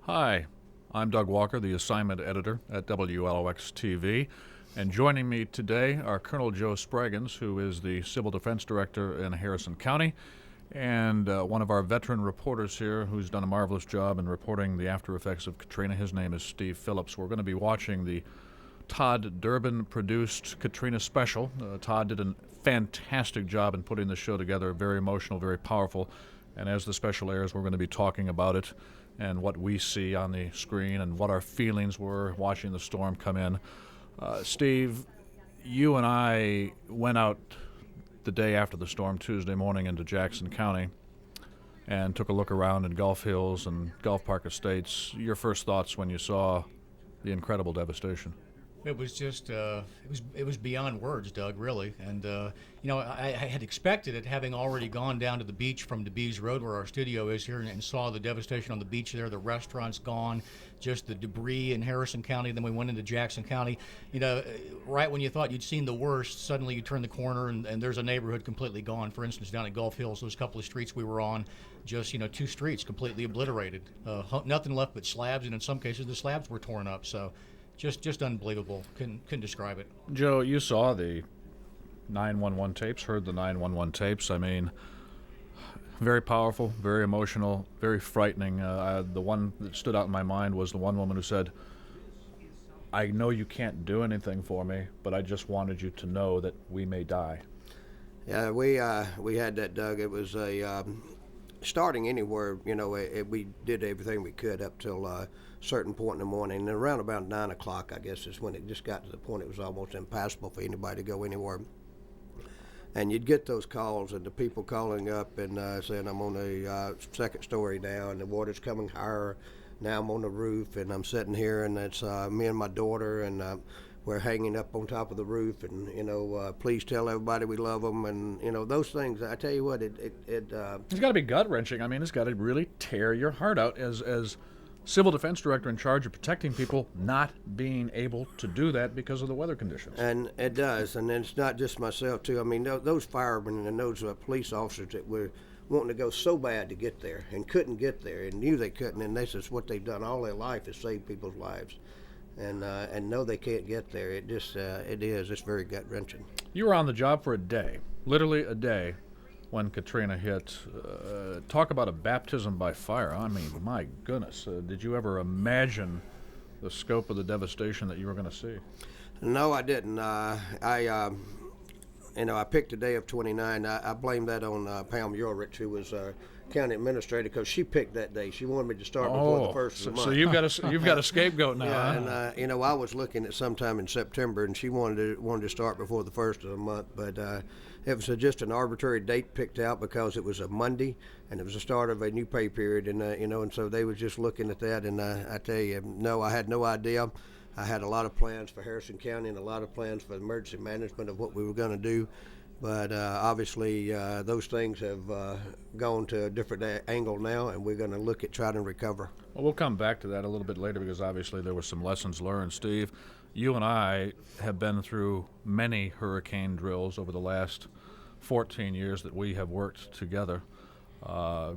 Hi, I'm Doug Walker, the assignment editor at WLOX-TV, and joining me today are Colonel Joe Spraggins, who is the Civil Defense Director in Harrison County, and one of our veteran reporters here who's done a marvelous job in reporting the after effects of Katrina. His name is Steve Phillips. We're going to be watching the Todd Durbin-produced Katrina special. Todd did a fantastic job in putting the show together, very emotional, very powerful, and as the special airs, we're going to be talking about it and what we see on the screen and what our feelings were watching the storm come in. Steve, you and I went out the day after the storm, Tuesday morning, into Jackson County and took a look around in Gulf Hills and Gulf Park Estates. Your first thoughts when you saw the incredible devastation? It was just, it was beyond words, Doug, really. And, I had expected it, having already gone down to the beach from DeBees Road, where our studio is here, and saw the devastation on the beach there, the restaurants gone, just the debris in Harrison County. Then we went into Jackson County. Right when you thought you'd seen the worst, suddenly you turn the corner and there's a neighborhood completely gone. For instance, down at Gulf Hills, those couple of streets we were on, just, two streets completely obliterated. Nothing left but slabs, and in some cases the slabs were torn up. So just unbelievable. Couldn't describe it. Joe, you saw the 911 tapes, heard the 911 tapes. I mean, very powerful, very emotional, very frightening. The one that stood out in my mind was the one woman who said, "I know you can't do anything for me, but I just wanted you to know that we may die." Yeah, we had that, Doug. It was a starting anywhere. We did everything we could up till a certain point in the morning, and around about 9 o'clock, I guess, is when it just got to the point it was almost impassable for anybody to go anywhere. And you'd get those calls, and the people calling up and saying, "I'm on the second story now, and the water's coming higher. Now I'm on the roof, and I'm sitting here, and it's me and my daughter, and we're hanging up on top of the roof, and please tell everybody we love them," and those things. I tell you what, it's got to be gut wrenching. I mean, it's got to really tear your heart out as Civil Defense Director in charge of protecting people, not being able to do that because of the weather conditions. And it does, and it's not just myself too. I mean, those firemen and those police officers that were wanting to go so bad to get there and couldn't get there and knew they couldn't, and this is what they've done all their life, is save people's lives, and know they can't get there. It's very gut wrenching. You were on the job for a day, literally a day, when Katrina hit. Talk about a baptism by fire. I mean, my goodness, did you ever imagine the scope of the devastation that you were going to see? No, I didn't. I picked a day of 29. I blame that on Pam Ulrich, who was county administrator, because she picked that day. She wanted me to start before the first of the month. So you've got a scapegoat now. Yeah, and I was looking at sometime in September, and she wanted to start before the first of the month, but it was just an arbitrary date picked out because it was a Monday, and it was the start of a new pay period, and and so they was just looking at that, and I tell you, no, I had no idea. I had a lot of plans for Harrison County and a lot of plans for emergency management of what we were going to do. But obviously, those things have gone to a different angle now, and we're going to look at trying to recover. Well, we'll come back to that a little bit later, because obviously there were some lessons learned. Steve, you and I have been through many hurricane drills over the last 14 years that we have worked together,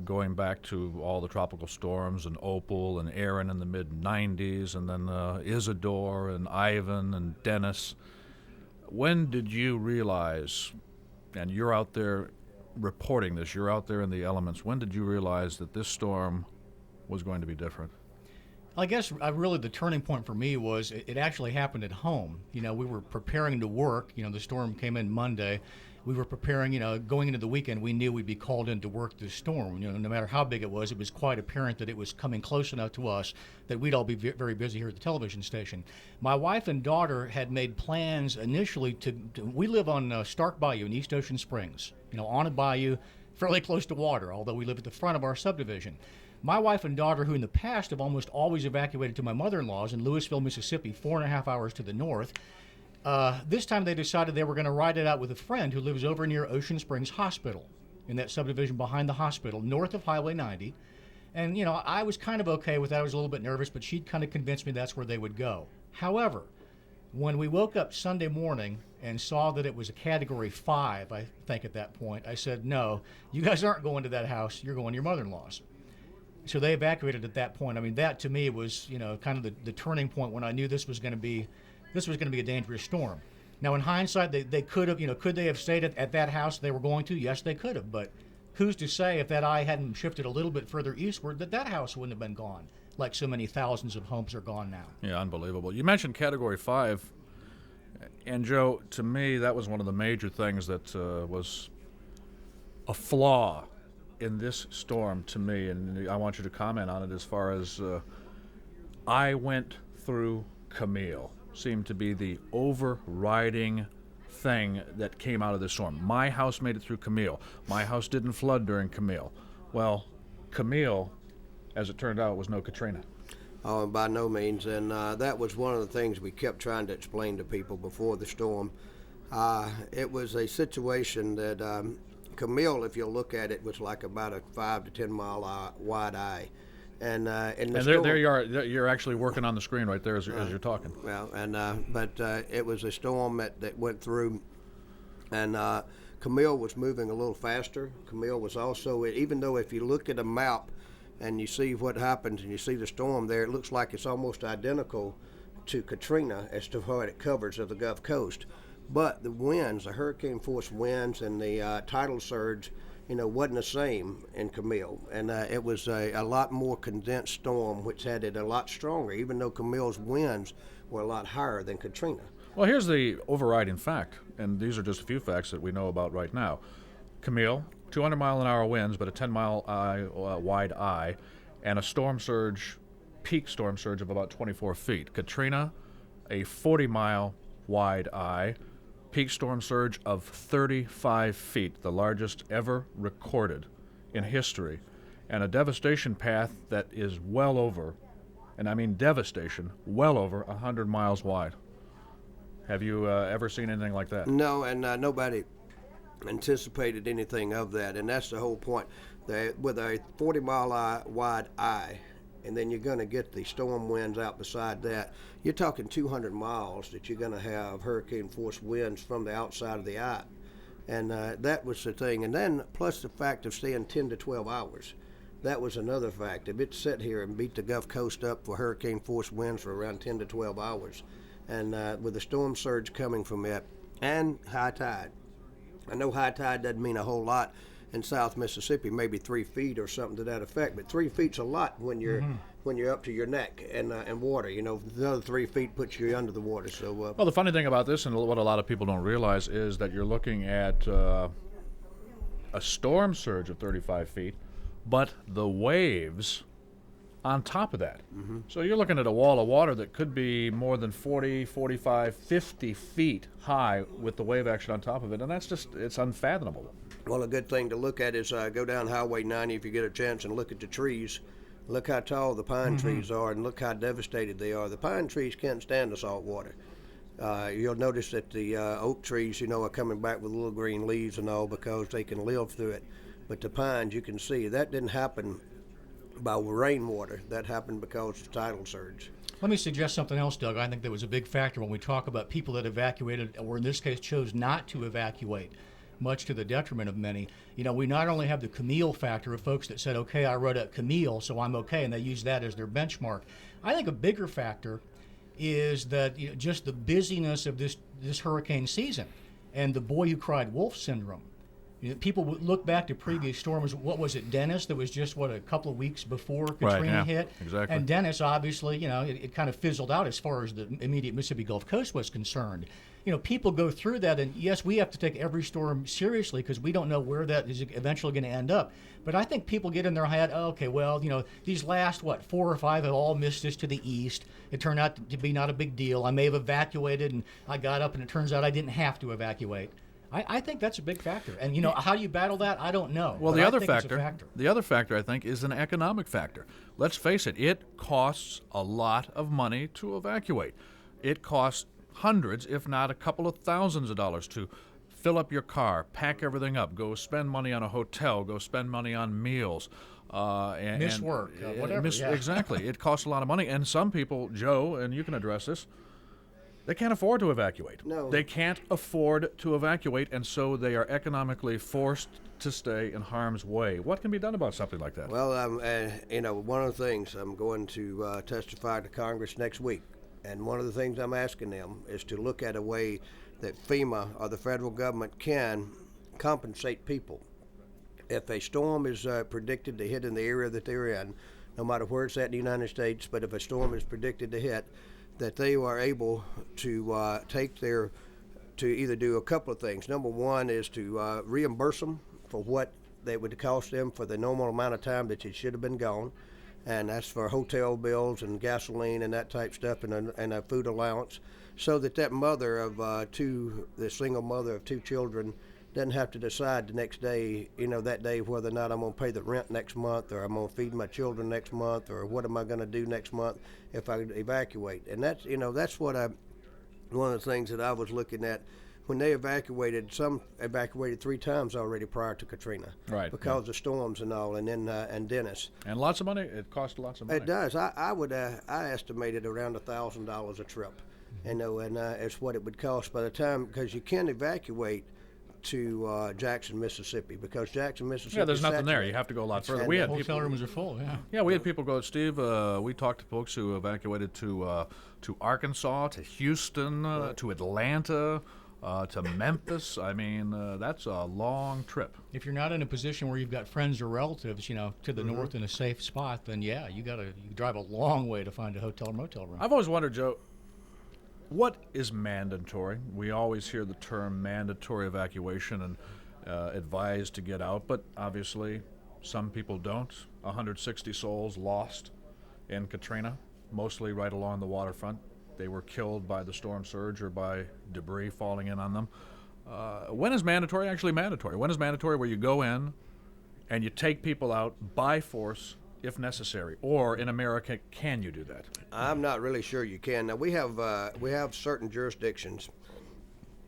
going back to all the tropical storms and Opal and Aaron in the mid-'90s, and then Isidore and Ivan and Dennis. When did you realize, and you're out there reporting this, you're out there in the elements, when did you realize that this storm was going to be different? I guess really the turning point for me was it actually happened at home. We were preparing to work. The storm came in Monday. We were preparing, going into the weekend, we knew we'd be called in to work this storm. No matter how big it was quite apparent that it was coming close enough to us that we'd all be very busy here at the television station. My wife and daughter had made plans initially we live on Stark Bayou in East Ocean Springs, on a bayou, fairly close to water, although we live at the front of our subdivision. My wife and daughter, who in the past have almost always evacuated to my mother-in-law's in Louisville, Mississippi, 4.5 hours to the north, this time they decided they were going to ride it out with a friend who lives over near Ocean Springs Hospital, in that subdivision behind the hospital, north of Highway 90. And, I was kind of okay with that. I was a little bit nervous, but she'd kind of convinced me that's where they would go. However, when we woke up Sunday morning and saw that it was a Category 5, I think at that point, I said, "No, you guys aren't going to that house. You're going to your mother-in-law's." So they evacuated at that point. I mean, that to me was, kind of the turning point when I knew this was going to be a dangerous storm. Now, in hindsight, they could have, could they have stayed at that house they were going to? Yes, they could have. But who's to say if that eye hadn't shifted a little bit further eastward that house wouldn't have been gone, like so many thousands of homes are gone now. Yeah, unbelievable. You mentioned Category 5, and Joe, to me, that was one of the major things that was a flaw in this storm to me, and I want you to comment on it as far as I went through Camille seemed to be the overriding thing that came out of this storm. My house made it through Camille. My house didn't flood during Camille. Well, Camille, as it turned out, was no Katrina. Oh, by no means, and that was one of the things we kept trying to explain to people before the storm. It was a situation that Camille, if you look at it, was like about a 5 to 10 mile wide eye. And there you are. You're actually working on the screen right there as you're talking. Well, but it was a storm that went through, and Camille was moving a little faster. Camille was also, even though if you look at a map and you see what happens and you see the storm there, it looks like it's almost identical to Katrina as to what it covers of the Gulf Coast. But the winds, the hurricane force winds and the tidal surge, wasn't the same in Camille. And it was a lot more condensed storm, which had it a lot stronger, even though Camille's winds were a lot higher than Katrina. Well, here's the overriding fact, and these are just a few facts that we know about right now. Camille, 200-mile-an-hour winds, but a 10-mile wide eye, and a peak storm surge of about 24 feet. Katrina, a 40-mile wide eye, peak storm surge of 35 feet, the largest ever recorded in history, and a devastation path that is well over, and I mean devastation, well over 100 miles wide. Have you ever seen anything like that? No, and nobody anticipated anything of that, and that's the whole point. With a 40-mile wide eye, and then you're going to get the storm winds out beside that, you're talking 200 miles that you're going to have hurricane force winds from the outside of the eye. And that was the thing. And then plus the fact of staying 10 to 12 hours. That was another fact. If it sat here and beat the Gulf Coast up for hurricane force winds for around 10 to 12 hours, and with the storm surge coming from it, and high tide. I know high tide doesn't mean a whole lot in South Mississippi, maybe 3 feet or something to that effect, but 3 feet's a lot when you're up to your neck and water. Another 3 feet puts you under the water. So well, the funny thing about this, and what a lot of people don't realize, is that you're looking at a storm surge of 35 feet, but the waves on top of that. So you're looking at a wall of water that could be more than 40, 45, 50 feet high with the wave action on top of it, and it's unfathomable. Well, a good thing to look at is go down Highway 90 if you get a chance and look at the trees. Look how tall the pine trees are and look how devastated they are. The pine trees can't stand the salt water. You'll notice that the oak trees, are coming back with little green leaves and all because they can live through it. But the pines, you can see, that didn't happen by rainwater. That happened because of tidal surge. Let me suggest something else, Doug. I think that was a big factor when we talk about people that evacuated, or in this case chose not to evacuate, much to the detriment of many. We not only have the Camille factor of folks that said, okay, I wrote up Camille, so I'm okay, and they use that as their benchmark. I think a bigger factor is that just the busyness of this hurricane season and the boy who cried wolf syndrome. People would look back to previous storms. What was it, Dennis? That was just, a couple of weeks before Katrina hit? Exactly. And Dennis, obviously, it kind of fizzled out as far as the immediate Mississippi Gulf Coast was concerned. People go through that, and yes, we have to take every storm seriously because we don't know where that is eventually going to end up. But I think people get in their head, okay, well, these last, 4 or 5 have all missed us to the east. It turned out to be not a big deal. I may have evacuated, and I got up, and it turns out I didn't have to evacuate. I think that's a big factor. And, how do you battle that? I don't know. Well, the other factor, I think, is an economic factor. Let's face it, it costs a lot of money to evacuate. It costs hundreds, if not a couple of thousands of dollars to fill up your car, pack everything up, go spend money on a hotel, go spend money on meals. Miss work, whatever. Exactly. It costs a lot of money. And some people, Joe, and you can address this, They can't afford to evacuate. No. They can't afford to evacuate, and so they are economically forced to stay in harm's way. What can be done about something like that? Well, one of the things I'm going to testify to Congress next week, and one of the things I'm asking them is to look at a way that FEMA or the federal government can compensate people. If a storm is predicted to hit in the area that they're in, no matter where it's at in the United States, but if a storm is predicted to hit, that they are able to to either do a couple of things. Number one is to reimburse them for what they would cost them for the normal amount of time that it should have been gone, and that's for hotel bills and gasoline and that type stuff, and a food allowance, so that mother of the single mother of two children doesn't have to decide the next day, that day, whether or not I'm going to pay the rent next month, or I'm going to feed my children next month, or what am I going to do next month if I evacuate. And that's what one of the things that I was looking at when they evacuated. Some evacuated 3 times already prior to Katrina, Right, because of storms and all, and then and Dennis. And lots of money. It costs lots of money. It does. I estimated around $1,000 a trip, and it's what it would cost by the time, because you can evacuate to Jackson, Mississippi, because Jackson, Mississippi. Yeah, there's nothing there. You have to go a lot further. And We had Hotel people. rooms are full. Yeah. Yeah, we had people go. Steve, we talked to folks who evacuated to Arkansas, to Houston, to Atlanta, to Memphis. I mean, that's a long trip. If you're not in a position where you've got friends or relatives, to the north in a safe spot, then yeah, you drive a long way to find a hotel or motel room. I've always wondered, Joe, what is mandatory? We always hear the term mandatory evacuation and advised to get out, but obviously some people don't. 160 souls lost in Katrina, mostly right along the waterfront. They were killed by the storm surge or by debris falling in on them. When is mandatory actually mandatory? When is mandatory where you go in and you take people out by force if necessary? Or in America, can you do that? I'm not really sure you can. Now we have certain jurisdictions.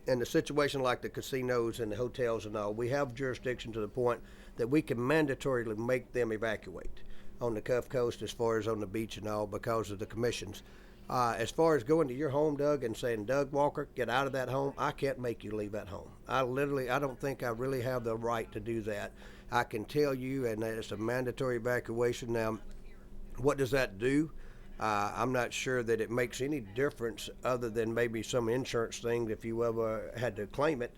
In a situation like the casinos and the hotels and all, we have jurisdiction to the point that we can mandatorily make them evacuate on the Gulf Coast, as far as on the beach and all, because of the commissions. As far as going to your home, Doug, and saying, Doug Walker, get out of that home, I can't make you leave that home. I don't think I really have the right to do that. I can tell you, and it's a mandatory evacuation. Now, what does that do? I'm not sure that it makes any difference, other than maybe some insurance thing if you ever had to claim it,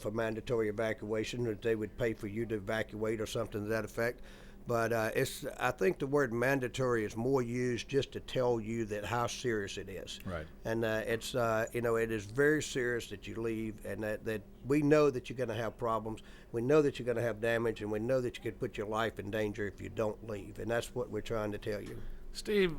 for mandatory evacuation, that they would pay for you to evacuate or something to that effect. But I think the word mandatory is more used just to tell you that how serious it is. Right. And it is very serious that you leave, and that we know that you're going to have problems. We know that you're going to have damage, and we know that you could put your life in danger if you don't leave. And that's what we're trying to tell you. Steve,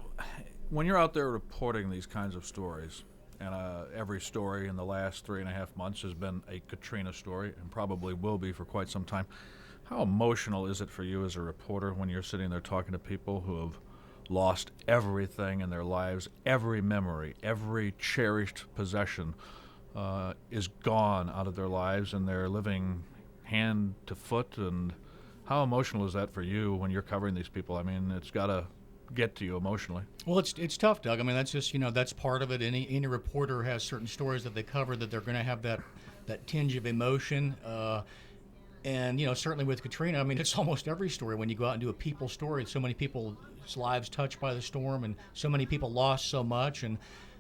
when you're out there reporting these kinds of stories, and every story in the last 3.5 months has been a Katrina story, and probably will be for quite some time, how emotional is it for you as a reporter when you're sitting there talking to people who have lost everything in their lives, every memory, every cherished possession is gone out of their lives, and they're living hand to foot? And how emotional is that for you when you're covering these people? I mean, it's got to get to you emotionally. Well, it's tough, Doug. I mean, that's just that's part of it. Any reporter has certain stories that they cover that they're going to have that tinge of emotion. And certainly with Katrina, I mean, it's almost every story. When you go out and do a people story, so many people's lives touched by the storm, and so many people lost so much. And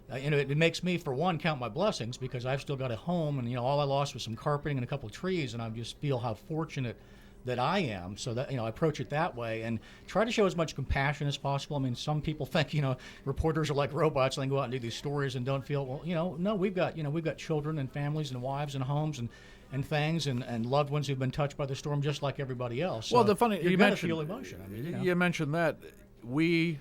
it makes me, for one, count my blessings, because I've still got a home, and all I lost was some carpeting and a couple of trees, and I just feel how fortunate that I am. So that I approach it that way and try to show as much compassion as possible. I mean, some people think reporters are like robots, and they go out and do these stories and don't feel, well, no, we've got children and families and wives and homes and things and loved ones who've been touched by the storm just like everybody else. Well, so the funny, you're you gonna mentioned feel emotion. I mean, you mentioned that we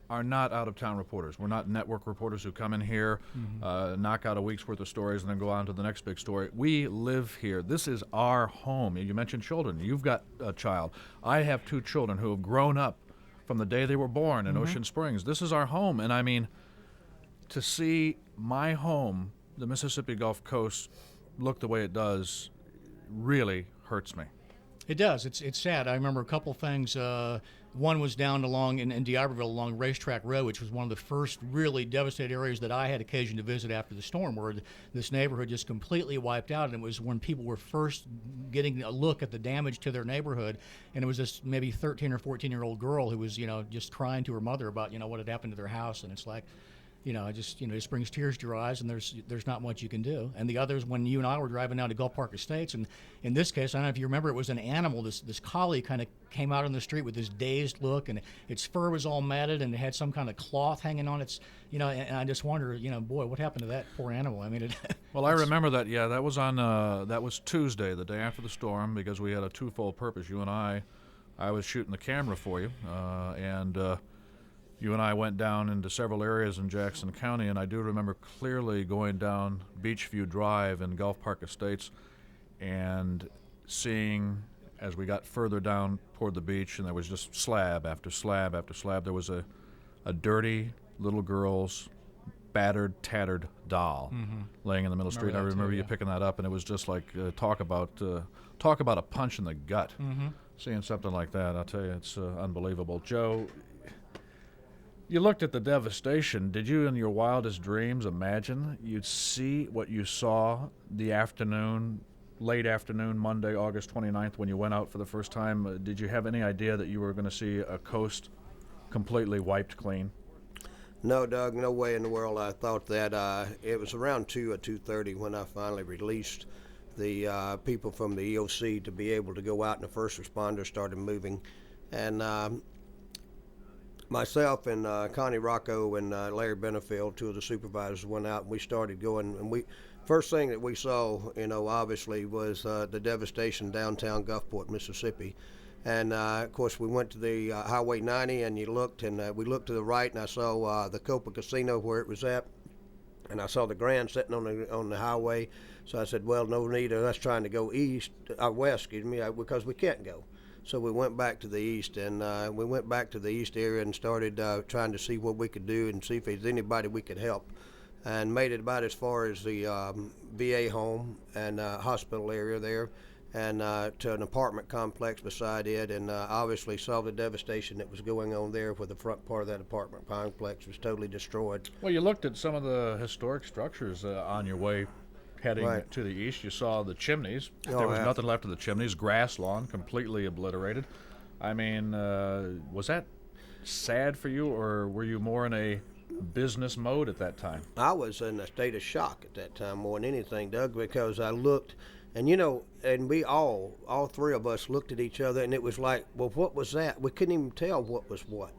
are not out-of-town reporters. We're not network reporters who come in here, knock out a week's worth of stories, and then go on to the next big story. We live here. This is our home. You mentioned children. You've got a child. I have 2 children who have grown up from the day they were born in Ocean Springs. This is our home. And I mean, to see my home, the Mississippi Gulf Coast, look the way it does really hurts me. It does. It's sad. I remember a couple things. One was down along in D'Iberville along Racetrack Road, which was one of the first really devastated areas that I had occasion to visit after the storm, where this neighborhood just completely wiped out. And it was when people were first getting a look at the damage to their neighborhood. And it was this maybe 13 or 14-year-old girl who was, just crying to her mother about, what had happened to their house. And it's like, it just brings tears to your eyes, and there's not much you can do. And the others, when you and I were driving down to Gulf Park Estates, and in this case, I don't know if you remember, it was an animal. This collie kind of came out on the street with this dazed look, and its fur was all matted, and it had some kind of cloth hanging on its, and I just wonder, boy, what happened to that poor animal? I mean, Well, I remember that. Yeah, that was on that was Tuesday, the day after the storm, because we had a twofold purpose. You and I was shooting the camera for you, and you and I went down into several areas in Jackson County, and I do remember clearly going down Beachview Drive in Gulf Park Estates and seeing, as we got further down toward the beach, and there was just slab after slab after slab, there was a dirty little girl's battered, tattered doll laying in the middle of the street. I remember you picking that up, and it was just like, talk about a punch in the gut. Seeing something like that, I'll tell you, it's unbelievable. Joe, you looked at the devastation. Did you, in your wildest dreams, imagine you'd see what you saw the afternoon, late afternoon, Monday, August 29th, when you went out for the first time? Did you have any idea that you were going to see a coast completely wiped clean? No, Doug, no way in the world I thought that. It was around 2 or 2:30 when I finally released the people from the EOC to be able to go out, and the first responders started moving. And myself and Connie Rocco and Larry Benefield, two of the supervisors, went out, and we started going. And first thing that we saw, obviously, was the devastation downtown Gulfport, Mississippi. And of course, we went to the Highway 90, and you looked, and we looked to the right, and I saw the Copa Casino where it was at, and I saw the Grand sitting on the highway. So I said, well, no need of us trying to go west, because we can't go. So we went back to the east, and we went back to the east area and started trying to see what we could do and see if there's anybody we could help, and made it about as far as the VA home and hospital area there, and to an apartment complex beside it, and obviously saw the devastation that was going on there, where the front part of that apartment complex was totally destroyed. Well, you looked at some of the historic structures on your way heading to the east. You saw the chimneys. There was nothing left of the chimneys. Grass lawn completely obliterated. I mean, was that sad for you, or were you more in a business mode at that time? I was in a state of shock at that time more than anything, Doug, because I looked, and and we all three of us looked at each other, and it was like, well, what was that? We couldn't even tell what was what.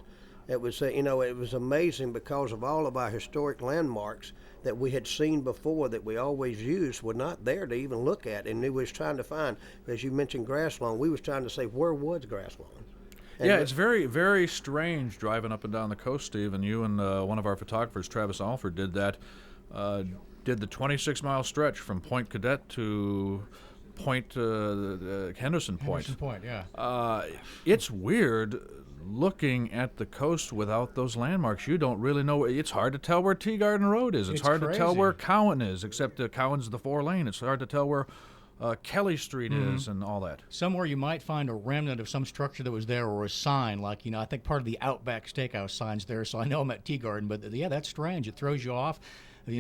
It was, it was amazing, because of all of our historic landmarks that we had seen before that we always used were not there to even look at. And we was trying to find, as you mentioned, grass lawn. We was trying to say, where was grass lawn? And yeah, it's very, very strange driving up and down the coast, Steve, and you and one of our photographers, Travis Alford, did that. Did the 26-mile stretch from Point Cadet to Henderson Point. Henderson Point, yeah. It's weird looking at the coast without those landmarks. You don't really know. It's hard to tell where Tea Garden Road is. It's hard to tell where Cowan is, except Cowan's the 4-lane. It's hard to tell where Kelly Street is and all that. Somewhere you might find a remnant of some structure that was there, or a sign, like, I think part of the Outback Steakhouse sign's there, so I know I'm at Tea Garden, but yeah, that's strange. It throws you off.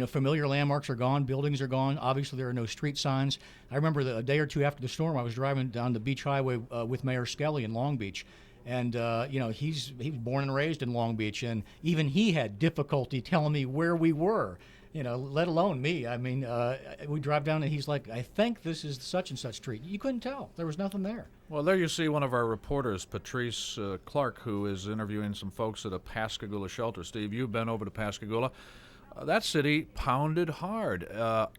Familiar landmarks are gone, buildings are gone. Obviously, there are no street signs. I remember a day or two after the storm, I was driving down the Beach Highway with Mayor Skelly in Long Beach. And, he was born and raised in Long Beach, and even he had difficulty telling me where we were, let alone me. I mean, we drive down, and he's like, I think this is such and such street. You couldn't tell. There was nothing there. Well, there you see one of our reporters, Patrice Clark, who is interviewing some folks at a Pascagoula shelter. Steve, you've been over to Pascagoula. That city pounded hard.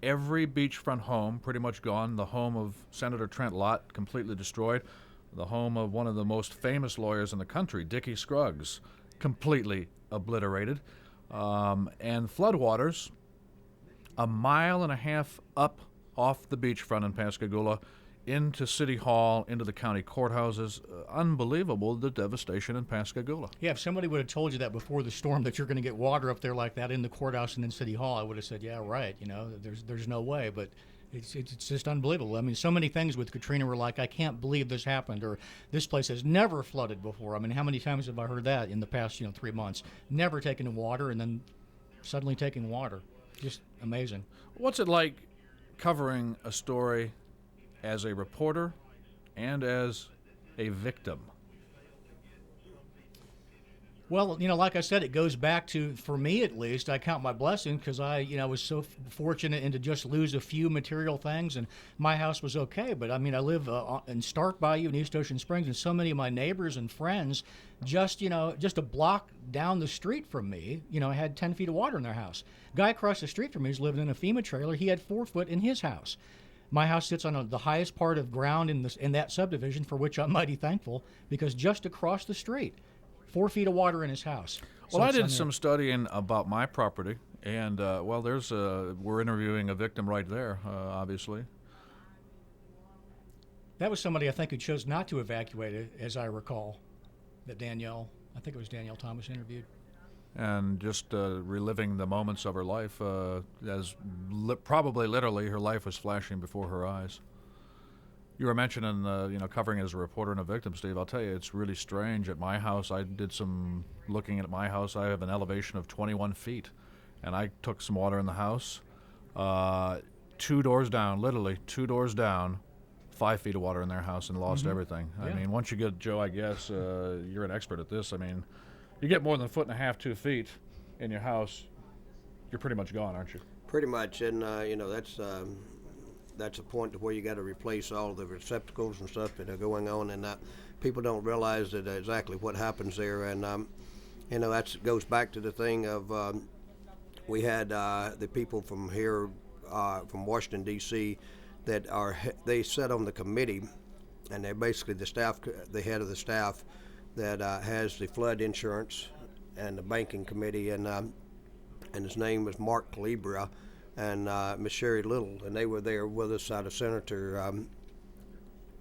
Every beachfront home pretty much gone. The home of Senator Trent Lott completely destroyed. The home of one of the most famous lawyers in the country, Dickie Scruggs, completely obliterated. And floodwaters, a mile and a half up off the beachfront in Pascagoula, into City Hall, into the county courthouses. Unbelievable, the devastation in Pascagoula. Yeah, if somebody would have told you that before the storm, that you're going to get water up there like that in the courthouse and in City Hall, I would have said, yeah, right. There's no way. But It's just unbelievable. I mean, so many things with Katrina were like, I can't believe this happened, or this place has never flooded before. I mean, how many times have I heard that in the past 3 months? Never taken water, and then suddenly taking water. Just amazing. What's it like covering a story as a reporter and as a victim? Well, like I said, it goes back to, for me at least, I count my blessings because I was so fortunate and to just lose a few material things, and my house was okay. But I mean, I live in Stark Bayou in East Ocean Springs, and so many of my neighbors and friends just a block down the street from me, had 10 feet of water in their house. Guy across the street from me is living in a FEMA trailer. He had 4 foot in his house. My house sits on the highest part of ground in that subdivision, for which I'm mighty thankful, because just across the street, 4 feet of water in his house. Well, I did some studying about my property, and we're interviewing a victim right there, obviously. That was somebody I think who chose not to evacuate it, as I recall. I think it was Danielle Thomas interviewed. And just reliving the moments of her life, probably literally her life was flashing before her eyes. You were mentioning, covering as a reporter and a victim, Steve. I'll tell you, it's really strange. At my house, I did some looking at my house. I have an elevation of 21 feet, and I took some water in the house. 2 doors down, literally 2 doors down, 5 feet of water in their house, and lost everything. Yeah. I mean, once you get, Joe, I guess you're an expert at this. I mean, you get more than 1.5 feet, 2 feet in your house, you're pretty much gone, aren't you? Pretty much, and that's a point to where you got to replace all the receptacles and stuff that are going on, and people don't realize that exactly what happens there. And that goes back to the thing of we had the people from here, from Washington D.C., they sit on the committee, and they're basically the head of the staff that has the flood insurance and the banking committee, and his name was Mark Calibra and Miss Sherry Little, and they were there with us out of Senator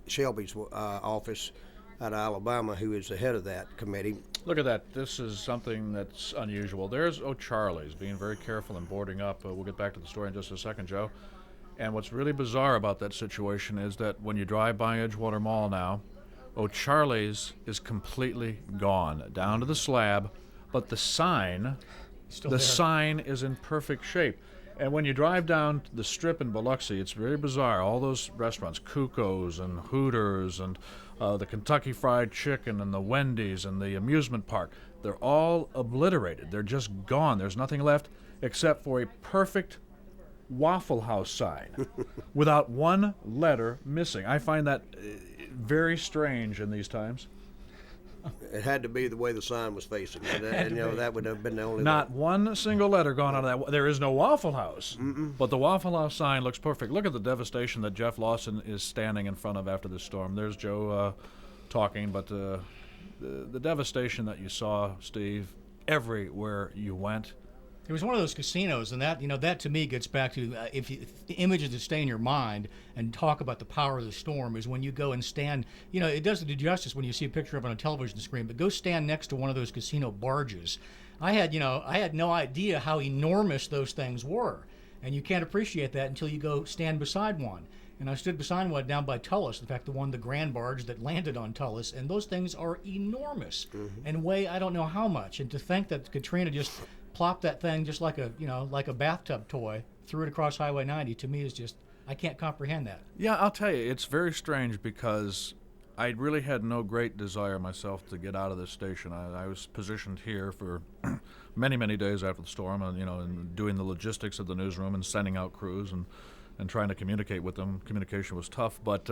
Shelby's office out of Alabama, who is the head of that committee. Look at that. This is something that's unusual. There's O'Charley's being very careful and boarding up. We'll get back to the story in just a second, Joe. And what's really bizarre about that situation is that when you drive by Edgewater Mall now, O'Charley's is completely gone, down to the slab, but the sign is in perfect shape. And when you drive down the strip in Biloxi, it's very bizarre. All those restaurants, Cuco's and Hooters and the Kentucky Fried Chicken and the Wendy's and the amusement park, they're all obliterated. They're just gone. There's nothing left except for a perfect Waffle House sign without one letter missing. I find that very strange in these times. It had to be the way the sign was facing, and that would have been the only Not way. one single letter gone out of that. There is no Waffle House, but the Waffle House sign looks perfect. Look at the devastation that Jeff Lawson is standing in front of after this storm. There's Joe talking, but the devastation that you saw, Steve, everywhere you went. It was one of those casinos, and that to me gets back to if the images that stay in your mind and talk about the power of the storm is when you go and stand. It doesn't do justice when you see a picture of it on a television screen, but go stand next to one of those casino barges. I had no idea how enormous those things were, and you can't appreciate that until you go stand beside one. And I stood beside one down by Tullis, in fact, the grand barge that landed on Tullis, and those things are enormous and weigh I don't know how much. And to think that Katrina just plopped that thing just like a bathtub toy, threw it across Highway 90, to me is just, I can't comprehend that. Yeah, I'll tell you, it's very strange because I really had no great desire myself to get out of this station. I was positioned here for many, many days after the storm, and doing the logistics of the newsroom and sending out crews and trying to communicate with them. Communication was tough, but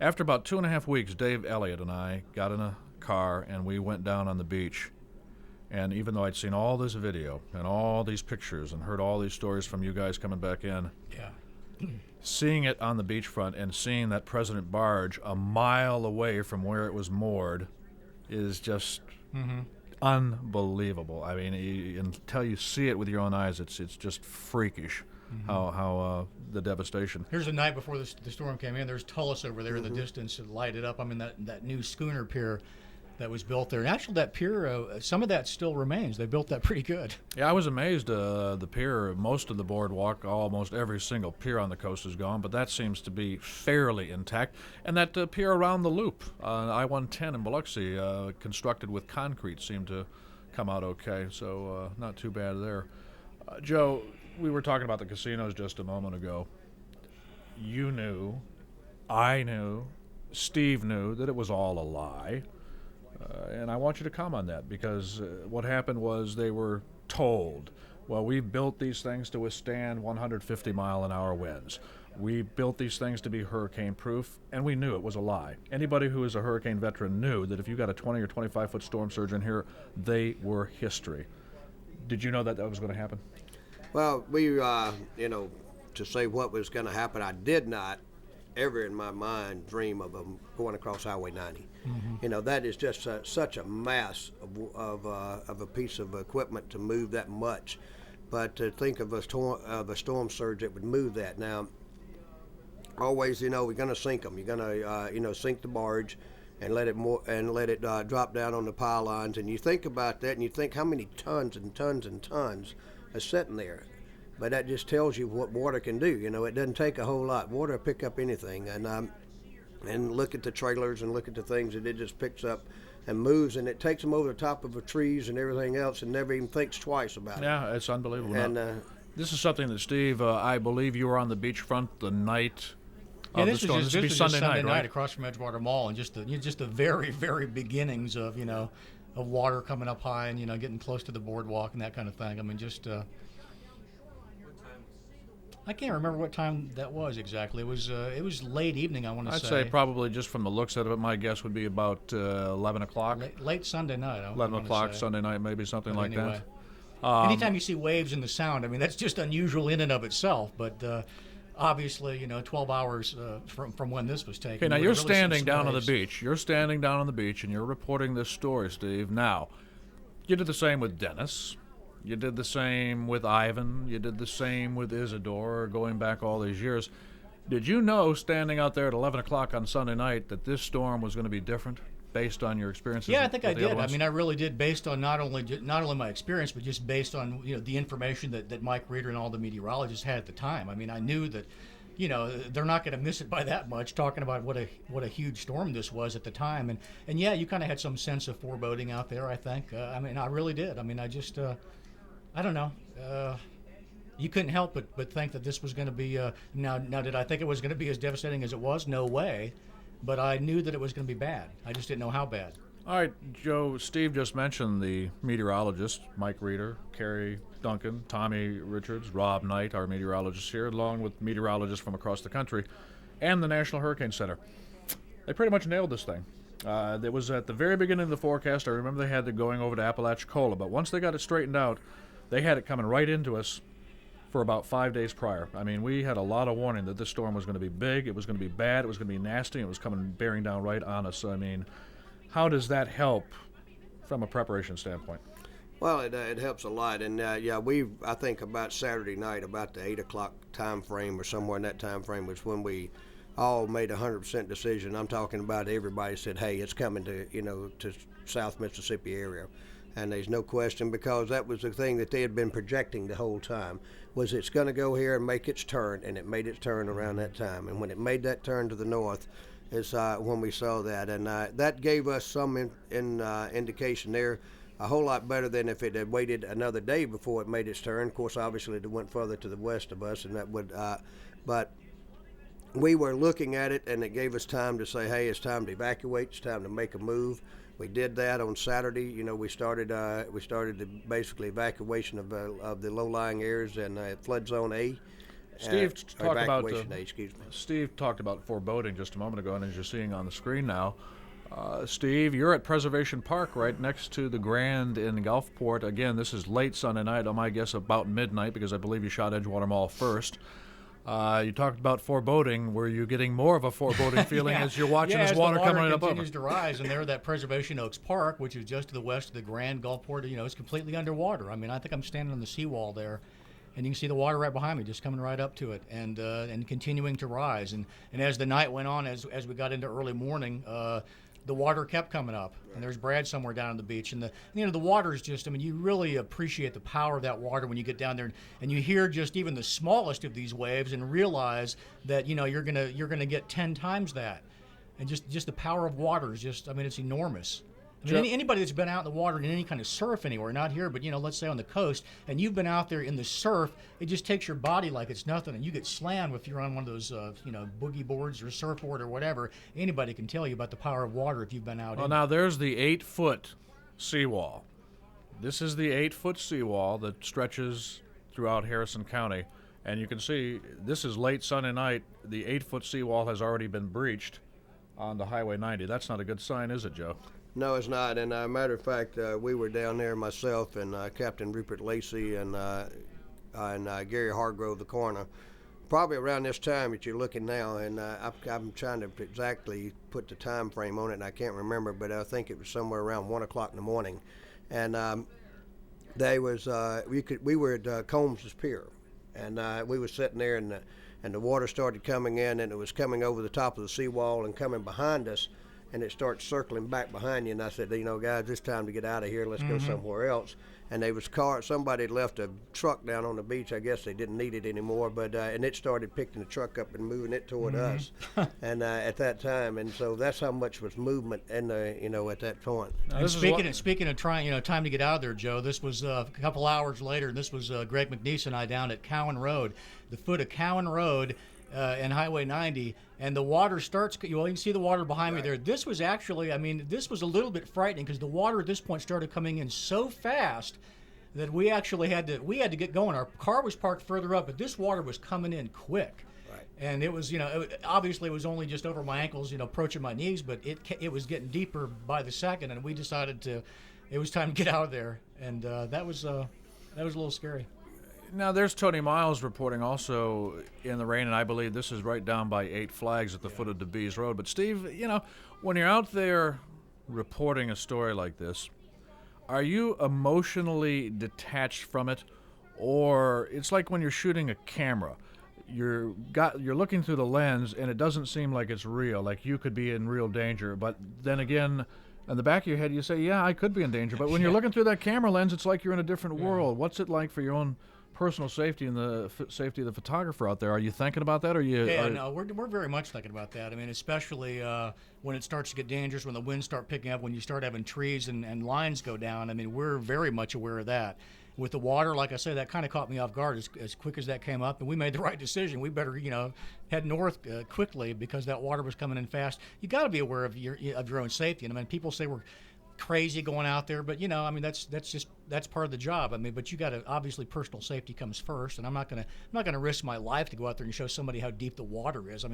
after about 2.5 weeks, Dave Elliott and I got in a car and we went down on the beach. And even though I'd seen all this video and all these pictures and heard all these stories from you guys coming back in, seeing it on the beachfront and seeing that President barge a mile away from where it was moored is just unbelievable. I mean, until you see it with your own eyes, it's just freakish how the devastation. Here's the night before the storm came in. There's Tullis over there in the distance that lighted up. I mean, that new schooner pier that was built there. And actually, that pier, some of that still remains. They built that pretty good. Yeah, I was amazed. The pier, most of the boardwalk, almost every single pier on the coast is gone, but that seems to be fairly intact. And that pier around the loop, I-110 in Biloxi, constructed with concrete, seemed to come out okay. So not too bad there. Joe, we were talking about the casinos just a moment ago. You knew, I knew, Steve knew that it was all a lie. And I want you to comment on that, because what happened was they were told, well, we built these things to withstand 150-mile-an-hour winds. We built these things to be hurricane-proof, and we knew it was a lie. Anybody who is a hurricane veteran knew that if you got a 20 or 25-foot storm surge in here, they were history. Did you know that was going to happen? Well, we, to say what was going to happen, I did not ever in my mind dream of them going across Highway 90. Mm-hmm. That is just such a mass of a piece of equipment to move that much. But to think of a storm surge that would move that. Now, always, we're going to sink them. You're going to, sink the barge and let it drop down on the pylons. And you think about that, and you think how many tons and tons and tons are sitting there. But that just tells you what water can do. It doesn't take a whole lot. Water will pick up anything. And look at the trailers and look at the things that it just picks up and moves, and it takes them over the top of the trees and everything else and never even thinks twice about it. Yeah, it's unbelievable. And this is something that, Steve, I believe you were on the beachfront the night of the storm. This was Sunday night, right? Across from Edgewater Mall, and just the very, very beginnings of, of water coming up high and, getting close to the boardwalk and that kind of thing. I mean, just... I can't remember what time that was exactly. It was late evening, I want to say. I'd say probably just from the looks of it, my guess would be about 11 o'clock. Late Sunday night. 11 o'clock Sunday night, maybe something like anyway, that. Anytime you see waves in the sound, I mean, that's just unusual in and of itself. But obviously, 12 hours from when this was taken. Okay, now you're standing down on the beach. You're standing down on the beach, and you're reporting this story, Steve. Now, you did the same with Dennis. You did the same with Ivan. You did the same with Isidore, going back all these years. Did you know, standing out there at 11 o'clock on Sunday night, that this storm was going to be different based on your experiences? Yeah, I think I did. I mean, I really did, based on not only my experience, but just based on the information that Mike Reeder and all the meteorologists had at the time. I mean, I knew that they're not going to miss it by that much, talking about what a huge storm this was at the time. And yeah, you kind of had some sense of foreboding out there, I think. I mean, I really did. I mean, I just... I don't know. You couldn't help but think that this was going to be. Now, did I think it was going to be as devastating as it was? No way. But I knew that it was going to be bad. I just didn't know how bad. All right, Joe. Steve just mentioned the meteorologists, Mike Reeder, Kerry Duncan, Tommy Richards, Rob Knight, our meteorologists here, along with meteorologists from across the country, and the National Hurricane Center. They pretty much nailed this thing. It was at the very beginning of the forecast. I remember they had it going over to Apalachicola, but once they got it straightened out, they had it coming right into us for about 5 days prior. I mean, we had a lot of warning that this storm was going to be big, it was going to be bad, it was going to be nasty, it was coming bearing down right on us. I mean, how does that help from a preparation standpoint? Well, it helps a lot. And, I think about Saturday night, about the 8 o'clock time frame or somewhere in that time frame was when we all made a 100% decision. I'm talking about everybody said, hey, it's coming to South Mississippi area. And there's no question, because that was the thing that they had been projecting the whole time, was it's going to go here and make its turn, and it made its turn around that time. And when it made that turn to the north is when we saw that. And that gave us some indication there, a whole lot better than if it had waited another day before it made its turn. Of course, obviously, it went further to the west of us, and that would, but we were looking at it, and it gave us time to say, hey, it's time to evacuate, it's time to make a move. We did that on Saturday. We started the basically evacuation of the low-lying areas and flood zone A. Steve talked about Steve talked about foreboding just a moment ago, and as you're seeing on the screen now, Steve, you're at Preservation Park, right next to the Grand in Gulfport. Again, this is late Sunday night. I guess about midnight, because I believe you shot Edgewater Mall first. You talked about foreboding. Were you getting more of a foreboding feeling as you're watching this water coming up? As the water continues to rise, and there, that Preservation Oaks Park, which is just to the west of the Grand Gulfport, is completely underwater. I mean, I think I'm standing on the seawall there, and you can see the water right behind me, just coming right up to it, and continuing to rise. And as the night went on, as we got into early morning, the water kept coming up, and there's Brad somewhere down on the beach, and the water is just, I mean, you really appreciate the power of that water when you get down there and you hear just even the smallest of these waves and realize that you're gonna get 10 times that, and just the power of water is just, I mean, it's enormous. I mean, anybody that's been out in the water in any kind of surf anywhere, not here, but let's say on the coast, and you've been out there in the surf, it just takes your body like it's nothing, and you get slammed if you're on one of those, boogie boards or surfboard or whatever. Anybody can tell you about the power of water if you've been out. Well, now there's the 8-foot seawall. This is the 8-foot seawall that stretches throughout Harrison County, and you can see this is late Sunday night. The 8-foot seawall has already been breached on the Highway 90. That's not a good sign, is it, Joe? No, it's not. And matter of fact, we were down there, myself and Captain Rupert Lacey and Gary Hargrove, the coroner, probably around this time that you're looking now. And I'm trying to exactly put the time frame on it, and I can't remember, but I think it was somewhere around 1 o'clock in the morning. And we were at Combs's Pier, and we were sitting there, and the water started coming in, and it was coming over the top of the seawall and coming behind us. And it starts circling back behind you, and I said, guys, it's time to get out of here. Let's go somewhere else. And there was somebody had left a truck down on the beach. I guess they didn't need it anymore, but and it started picking the truck up and moving it toward us. And at that time, and so that's how much was movement in the at that point. And speaking of trying, time to get out of there, Joe. This was a couple hours later. And this was Greg McNeese and I down at Cowan Road, the foot of Cowan Road. And Highway 90, and the water starts. You can see the water behind me there. This was actually, this was a little bit frightening because the water at this point started coming in so fast that we actually had to get going. Our car was parked further up, but this water was coming in quick. Right. And it was, obviously it was only just over my ankles, approaching my knees, but it was getting deeper by the second, and we decided it was time to get out of there, and that was a little scary. Now, there's Tony Miles reporting also in the rain, and I believe this is right down by 8 Flags at the foot of DeBees Road. But, Steve, when you're out there reporting a story like this, are you emotionally detached from it? Or it's like when you're shooting a camera. You're looking through the lens, and it doesn't seem like it's real, like you could be in real danger. But then again, in the back of your head, you say, yeah, I could be in danger. But when you're looking through that camera lens, it's like you're in a different world. What's it like for your own personal safety and the safety of the photographer out there? Are you thinking about that, or you? Yeah, no, we're very much thinking about that. Especially when it starts to get dangerous, when the winds start picking up, when you start having trees and lines go down. We're very much aware of that. With the water, like I said, that kind of caught me off guard as quick as that came up, and we made the right decision. We better, head north quickly because that water was coming in fast. You got to be aware of your own safety. And people say we're crazy going out there, but that's part of the job. But you got to, obviously, personal safety comes first, and I'm not gonna risk my life to go out there and show somebody how deep the water is.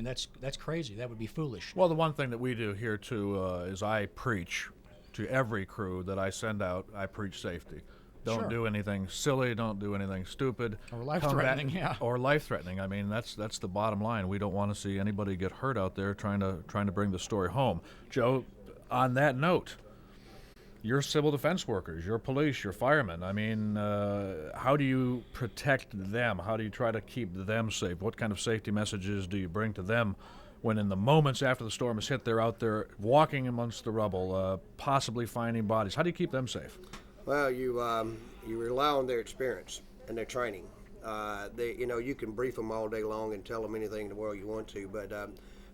That's crazy. That would be foolish. Well, the one thing that we do here too is I preach to every crew that I send out. I preach safety. Don't do anything silly. Don't do anything stupid or life-threatening. Yeah. Or life-threatening. That's the bottom line. We don't want to see anybody get hurt out there trying to bring the story home. Joe, on that note, your civil defense workers, your police, your firemen, how do you protect them? How do you try to keep them safe? What kind of safety messages do you bring to them when in the moments after the storm has hit, they're out there walking amongst the rubble, possibly finding bodies? How do you keep them safe? Well, you rely on their experience and their training. You can brief them all day long and tell them anything in the world you want to, but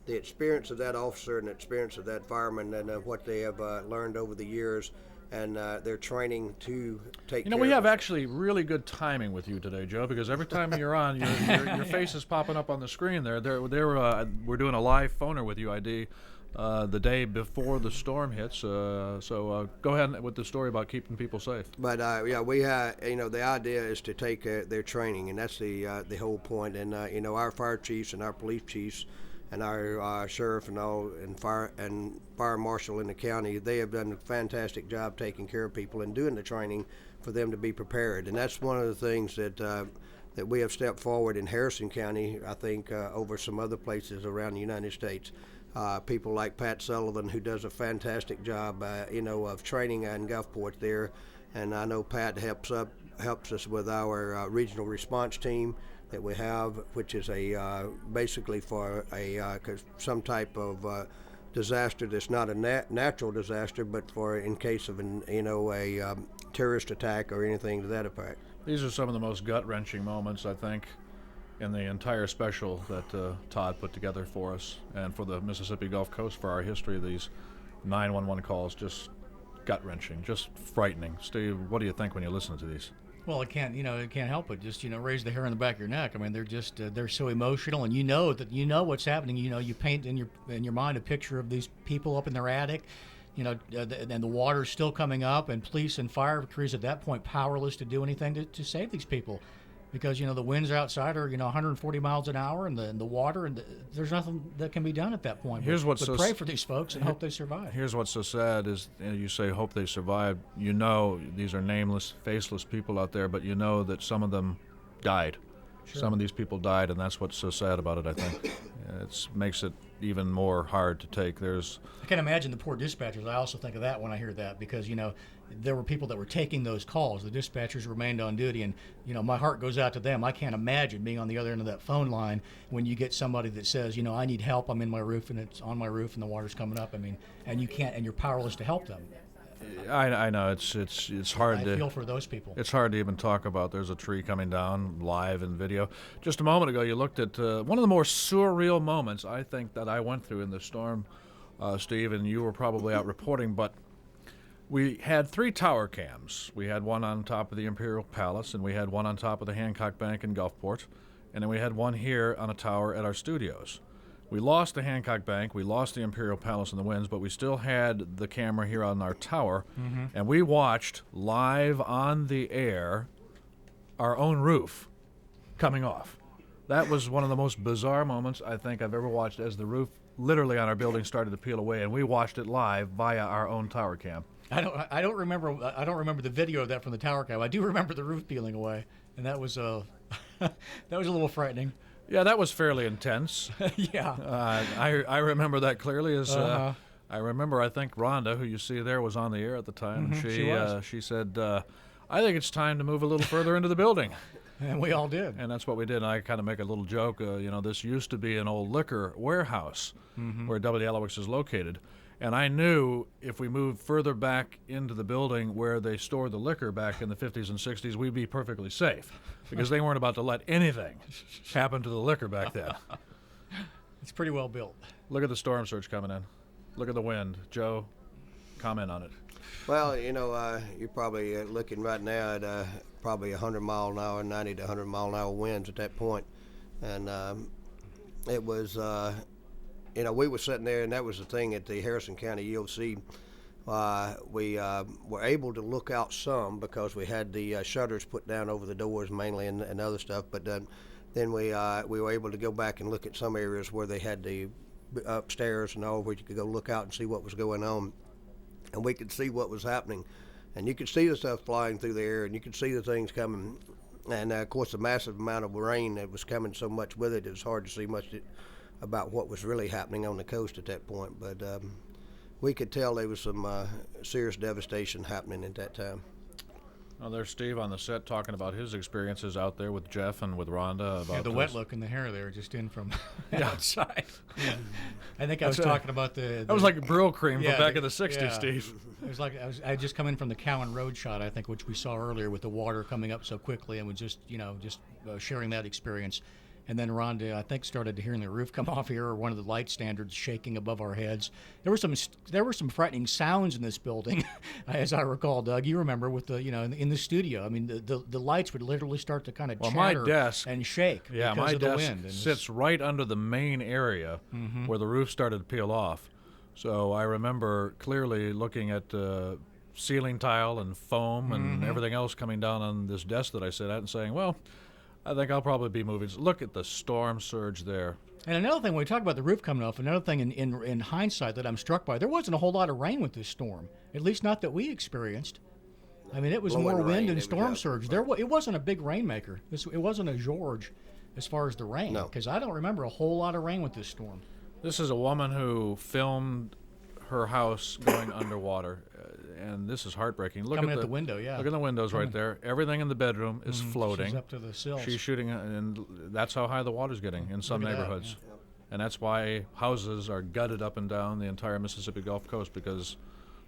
the experience of that officer and the experience of that fireman and what they have learned over the years and their traiing to take care we have of actually really good timing with you today, Joe, because every time you're on, your face is popping up on the screen there. We're doing a live phoner with UID the day before the storm hits. So go ahead with the story about keeping people safe. But we have, the idea is to take their training, and that's the whole point. And our fire chiefs and our police chiefs and our sheriff and fire marshal in the county, they have done a fantastic job taking care of people and doing the training for them to be prepared. And that's one of the things that we have stepped forward in Harrison County, I think, over some other places around the United States. People like Pat Sullivan, who does a fantastic job, of training in Gulfport there. And I know Pat helps us with our regional response team that we have, which is basically for some type of disaster that's not a natural disaster, but for in case of a terrorist attack or anything to that effect. These are some of the most gut-wrenching moments, I think, in the entire special that Todd put together for us and for the Mississippi Gulf Coast for our history. These 911 calls, just gut-wrenching, just frightening. Steve, what do you think when you listen to these? Well, it can't help but just raise the hair on the back of your neck. I mean, they're just they're so emotional, and you know what's happening. You paint in your mind a picture of these people up in their attic, and the water's still coming up, and police and fire crews at that point powerless to do anything to save these people, because the winds outside are 140 miles an hour, and the water, and there's nothing that can be done at that point. Here's what's but pray for these folks and hope they survive. Here's what's so sad is you say hope they survive. These are nameless, faceless people out there, but that some of them died. Sure. Some of these people died, and that's what's so sad about it, I think. It makes it even more hard to take. I can imagine the poor dispatchers. I also think of that when I hear that, because there were people that were taking those calls. The dispatchers remained on duty, and my heart goes out to them. I can't imagine being on the other end of that phone line when you get somebody that says, I need help. I'm in my roof, and it's on my roof, and the water's coming up. I mean, and you can't, and you're powerless to help them. I know it's hard to. I feel for those people. It's hard to even talk about. There's a tree coming down live in video. Just a moment ago, you looked at one of the more surreal moments I think that I went through in the storm, Steve, and you were probably out reporting. But we had 3 tower cams. We had one on top of the Imperial Palace, and we had one on top of the Hancock Bank in Gulfport, and then we had one here on a tower at our studios. We lost the Hancock Bank, we lost the Imperial Palace in the winds, but we still had the camera here on our tower, and we watched live on the air our own roof coming off. That was one of the most bizarre moments I think I've ever watched, as the roof literally on our building started to peel away, and we watched it live via our own tower cam. I don't remember the video of that from the tower cam. I do remember the roof peeling away, and that was that was a little frightening. Yeah, that was fairly intense. Yeah. I remember that clearly. I remember, I think Rhonda, who you see there, was on the air at the time. Mm-hmm, she said, I think it's time to move a little further into the building. And we all did. And that's what we did. And I kind of make a little joke. This used to be an old liquor warehouse where WLOX is located. And I knew if we moved further back into the building where they stored the liquor back in the 50s and 60s, we'd be perfectly safe, because they weren't about to let anything happen to the liquor back then. It's pretty well built. Look at the storm surge coming in. Look at the wind. Joe, comment on it. Well, you're probably looking right now at probably 100 mile an hour, 90 to 100 mile an hour winds at that point. And it was... we were sitting there, and that was the thing at the Harrison County EOC. We were able to look out some because we had the shutters put down over the doors mainly and other stuff. But then we were able to go back and look at some areas where they had the upstairs and all, where you could go look out and see what was going on. And we could see what was happening. And you could see the stuff flying through the air, and you could see the things coming. And, of course, the massive amount of rain that was coming so much with it, it was hard to see much about what was really happening on the coast at that point. But we could tell there was some serious devastation happening at that time. Well, there's Steve on the set talking about his experiences out there with Jeff and with Rhonda. About the wet look in the hair there, just in from Yeah. outside. Yeah. I think I was talking about the... That was like Brill cream from back in the 60s, yeah. Steve. It was like I had just come in from the Cowan Road shot, I think, which we saw earlier with the water coming up so quickly, and was just sharing that experience. And then Rhonda, I think, started hearing the roof come off here, or one of the light standards shaking above our heads. There were some frightening sounds in this building, as I recall, Doug. You remember with the in the studio. I mean, the lights would literally start to kind of chatter my desk, and shake. Yeah, because my of the desk wind. sits right under the main area where the roof started to peel off. So I remember clearly looking at ceiling tile and foam and everything else coming down on this desk that I sit at and saying, well, I think I'll probably be moving. Look at the storm surge there. And another thing, when we talk about the roof coming off, another thing in hindsight that I'm struck by, there wasn't a whole lot of rain with this storm, at least not that we experienced. I mean, it was more wind and storm surge. It wasn't a big rainmaker. It wasn't a George as far as the rain, because I don't remember a whole lot of rain with this storm. This is a woman who filmed her house going underwater, and this is heartbreaking. Look Coming at the window, yeah. Look at the windows right there. Everything in the bedroom is floating. She's up to the sills. She's shooting, and that's how high the water's getting in some neighborhoods. And that's why houses are gutted up and down the entire Mississippi Gulf Coast, because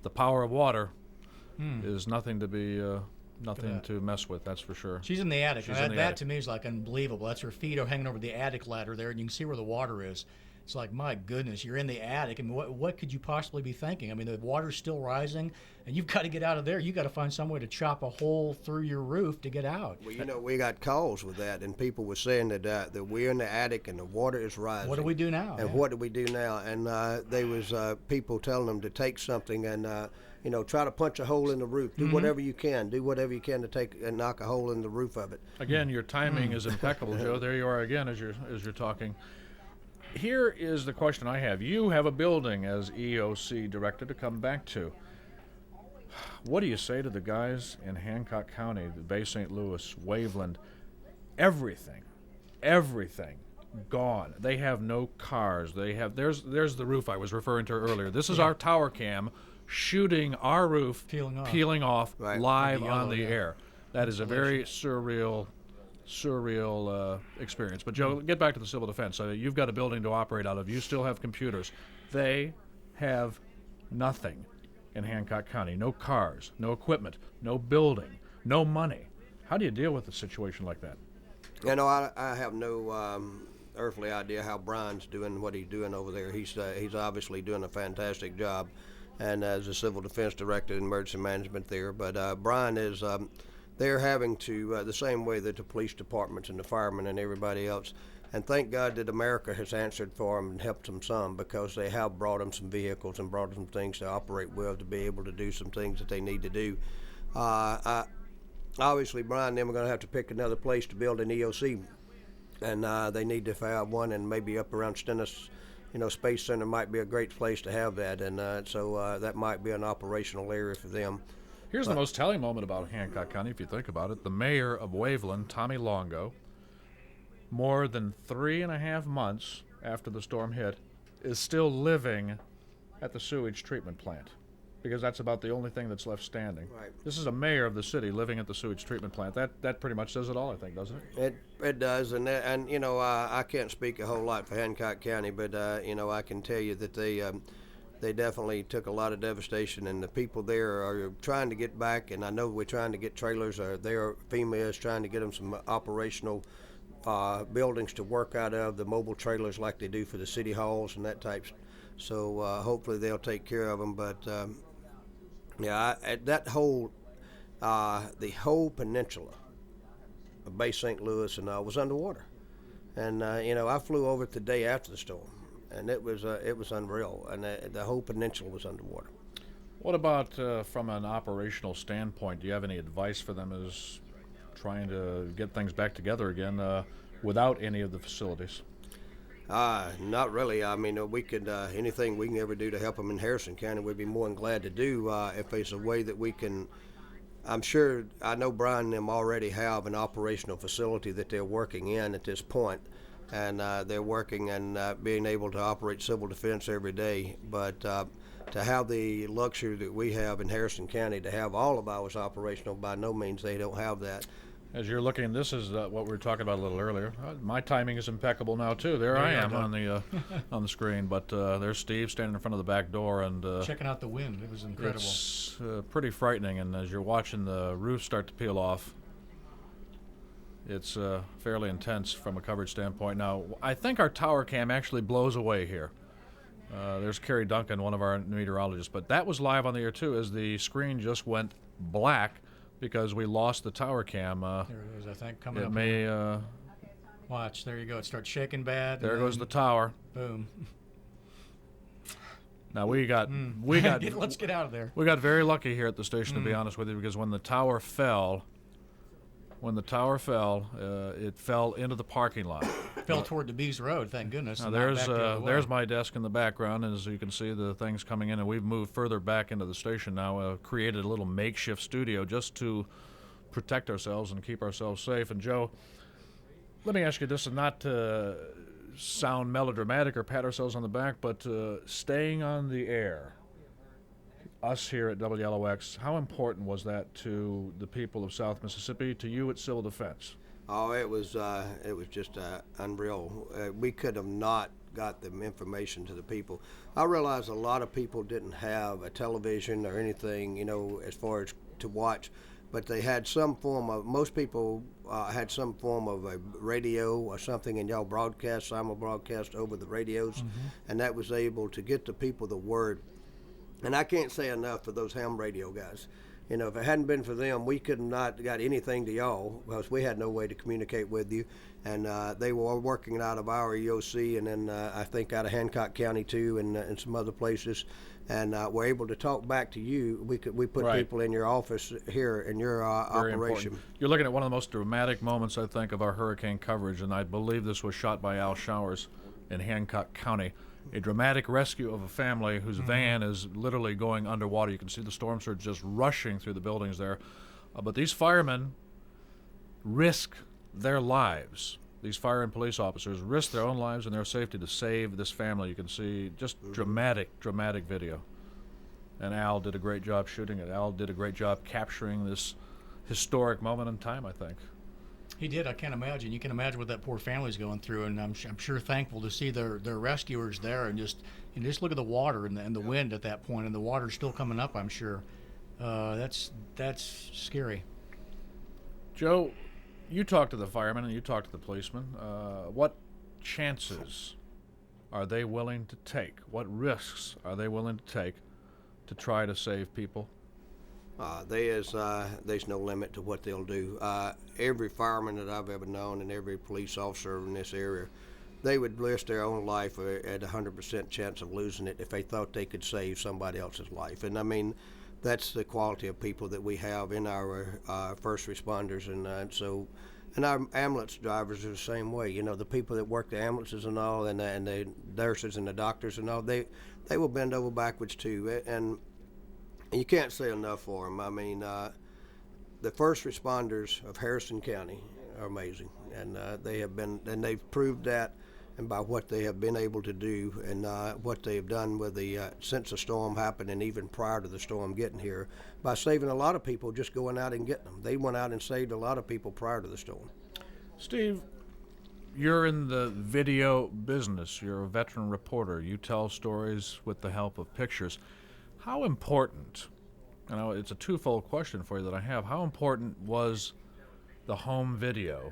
the power of water is nothing to be nothing to mess with. That's for sure. She's in the attic. She's in the that attic. to me is like unbelievable. That's her feet are hanging over the attic ladder there, and you can see where the water is. It's like, my goodness, you're in the attic. I mean, what could you possibly be thinking? I mean, the water's still rising, and you've got to get out of there. You've got to find some way to chop a hole through your roof to get out. Well, you know, we got calls with that, and people were saying that we're in the attic and the water is rising. What do we do now? And what do we do now? And there was people telling them to take something and try to punch a hole in the roof. Do whatever you can. Do whatever you can to take and knock a hole in the roof of it. Again, your timing is impeccable, Joe. There you are again as you're talking. Here is the question I have. You have a building as EOC director to come back to. What do you say to the guys in Hancock County, the Bay St. Louis, Waveland? Everything gone. They have no cars. They have there's the roof I was referring to earlier. This is our tower cam shooting our roof peeling off Right. live The on the yellow, air. That is a very surreal experience. But Joe, get back to the civil defense. You've got a building to operate out of. You still have computers. They have nothing in Hancock County. No cars, no equipment, no building, no money. How do you deal with a situation like that? You know, I have no earthly idea how Brian's doing what he's doing over there. He's obviously doing a fantastic job, and as a civil defense director in emergency management there. But Brian is they're having to the same way that the police departments and the firemen and everybody else. And thank God that America has answered for them and helped them some, because they have brought them some vehicles and brought them some things to operate well, to be able to do some things that they need to do. Obviously, Brian and them are going to have to pick another place to build an EOC, and they need to have one, and maybe up around Stennis, Space Center might be a great place to have that, and so that might be an operational area for them. Here's the most telling moment about Hancock County, if you think about it. The mayor of Waveland, Tommy Longo, more than 3.5 months after the storm hit, is still living at the sewage treatment plant, because that's about the only thing that's left standing. Right. This is a mayor of the city living at the sewage treatment plant. That pretty much says it all, I think, doesn't it? It does, and I can't speak a whole lot for Hancock County, but I can tell you that they definitely took a lot of devastation, and the people there are trying to get back, and I know we're trying to get trailers. FEMA is trying to get them some operational buildings to work out of, the mobile trailers like they do for the city halls and that type. So hopefully they'll take care of them. But that whole the whole peninsula of Bay St. Louis and was underwater, and I flew over it the day after the storm, and it was unreal, and the whole peninsula was underwater. What about from an operational standpoint? Do you have any advice for them as trying to get things back together again without any of the facilities? Not really. I mean, we could anything we can ever do to help them in Harrison County, we'd be more than glad to do. If there's a way that we can, I know Brian and them already have an operational facility that they're working in at this point, and they're working and being able to operate civil defense every day. But to have the luxury that we have in Harrison County to have all of ours operational, by no means they don't have that. As you're looking, this is what we were talking about a little earlier. My timing is impeccable now too. There I am on the screen, but there's Steve standing in front of the back door and checking out the wind. It was incredible. It's pretty frightening, and as you're watching the roof start to peel off, it's fairly intense from a coverage standpoint. Now, I think our tower cam actually blows away here. There's Kerry Duncan, one of our meteorologists, but that was live on the air too, as the screen just went black because we lost the tower cam. There it is, I think, coming up. It may. Watch, there you go. It starts shaking bad. There goes the tower. Boom. Now we got let's get out of there. We got very lucky here at the station, to be honest with you, because when the tower fell, it fell into the parking lot. Fell toward the Bees Road, thank goodness. Now and not back the other way. there's my desk in the background, and as you can see, the things coming in, and we've moved further back into the station now. Created a little makeshift studio just to protect ourselves and keep ourselves safe. And Joe, let me ask you this, and not to sound melodramatic or pat ourselves on the back, but staying on the air, us here at WLOX, how important was that to the people of South Mississippi, to you at Civil Defense? Oh, it was just unreal. We could have not got the information to the people. I realize a lot of people didn't have a television or anything, as far as to watch, but they had some form of, most people had some form of a radio or something, and y'all broadcast, simul-broadcast over the radios, and that was able to get the people the word. And I can't say enough for those ham radio guys. If it hadn't been for them, we could not got anything to y'all because we had no way to communicate with you. And they were working out of our EOC, and then I think out of Hancock County too, and some other places. And we're able to talk back to you. We put Right. people in your office here in your Very operation. important. You're looking at one of the most dramatic moments, I think, of our hurricane coverage, and I believe this was shot by Al Showers in Hancock County. A dramatic rescue of a family whose van is literally going underwater. You can see the storm surge just rushing through the buildings there. But these firemen risk their lives. These fire and police officers risk their own lives and their safety to save this family. You can see just dramatic video. And Al did a great job shooting it. Al did a great job capturing this historic moment in time, I think. He did. I can't imagine. You can imagine what that poor family's going through, and I'm sure thankful to see their rescuers there, and just look at the water and the wind at that point, and the water's still coming up. I'm sure. That's scary. Joe, you talk to the firemen and you talk to the policemen. What chances are they willing to take? What risks are they willing to take to try to save people? There's no limit to what they'll do. Every fireman that I've ever known and every police officer in this area, they would risk their own life at 100% chance of losing it if they thought they could save somebody else's life. And I mean, that's the quality of people that we have in our first responders, and our ambulance drivers are the same way. The people that work the ambulances and all, and the nurses and the doctors and all, they will bend over backwards too. And you can't say enough for them. I mean, the first responders of Harrison County are amazing, and they've proved that, and by what they have been able to do, and what they have done with since the storm happened, and even prior to the storm getting here, by saving a lot of people just going out and getting them. They went out and saved a lot of people prior to the storm. Steve, you're in the video business. You're a veteran reporter. You tell stories with the help of pictures. How important, it's a twofold question for you that I have, how important was the home video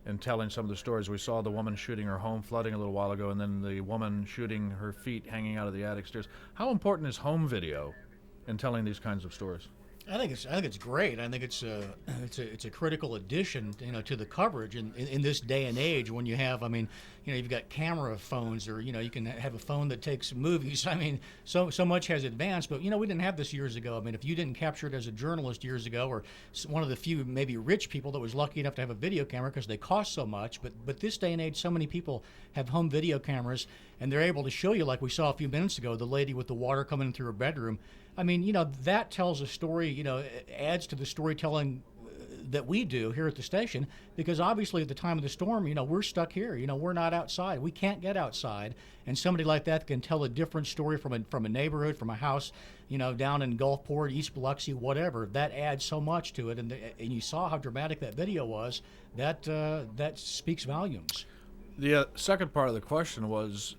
in telling some of the stories? We saw the woman shooting her home flooding a little while ago, and then the woman shooting her feet hanging out of the attic stairs. How important is home video in telling these kinds of stories? I think it's great. I think it's a critical addition, to the coverage in this day and age when you have, you've got camera phones, or you can have a phone that takes movies. So much has advanced, but we didn't have this years ago. If you didn't capture it as a journalist years ago, or one of the few maybe rich people that was lucky enough to have a video camera because they cost so much, but this day and age, so many people have home video cameras, and they're able to show you, like we saw a few minutes ago, the lady with the water coming in through her bedroom. That tells a story, adds to the storytelling that we do here at the station, because obviously at the time of the storm, we're stuck here. We're not outside. We can't get outside. And somebody like that can tell a different story from a neighborhood, from a house, down in Gulfport, East Biloxi, whatever. That adds so much to it. And you saw how dramatic that video was. That speaks volumes. The second part of the question was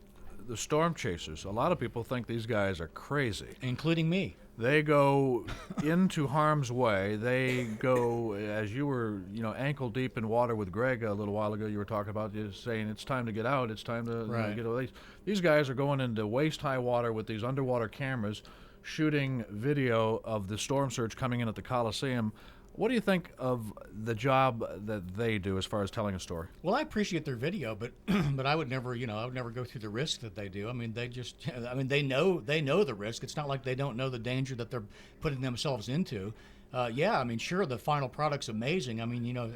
the storm chasers. A lot of people think these guys are crazy. Including me. They go into harm's way. They go, as you were, ankle deep in water with Greg a little while ago. You were talking about saying it's time to get out. It's time to get away. These guys are going into waist-high water with these underwater cameras, shooting video of the storm surge coming in at the Coliseum. What do you think of the job that they do as far as telling a story? Well, I appreciate their video, but but I would never, go through the risk that they do. They know the risk. It's not like they don't know the danger that they're putting themselves into. Sure, the final product's amazing.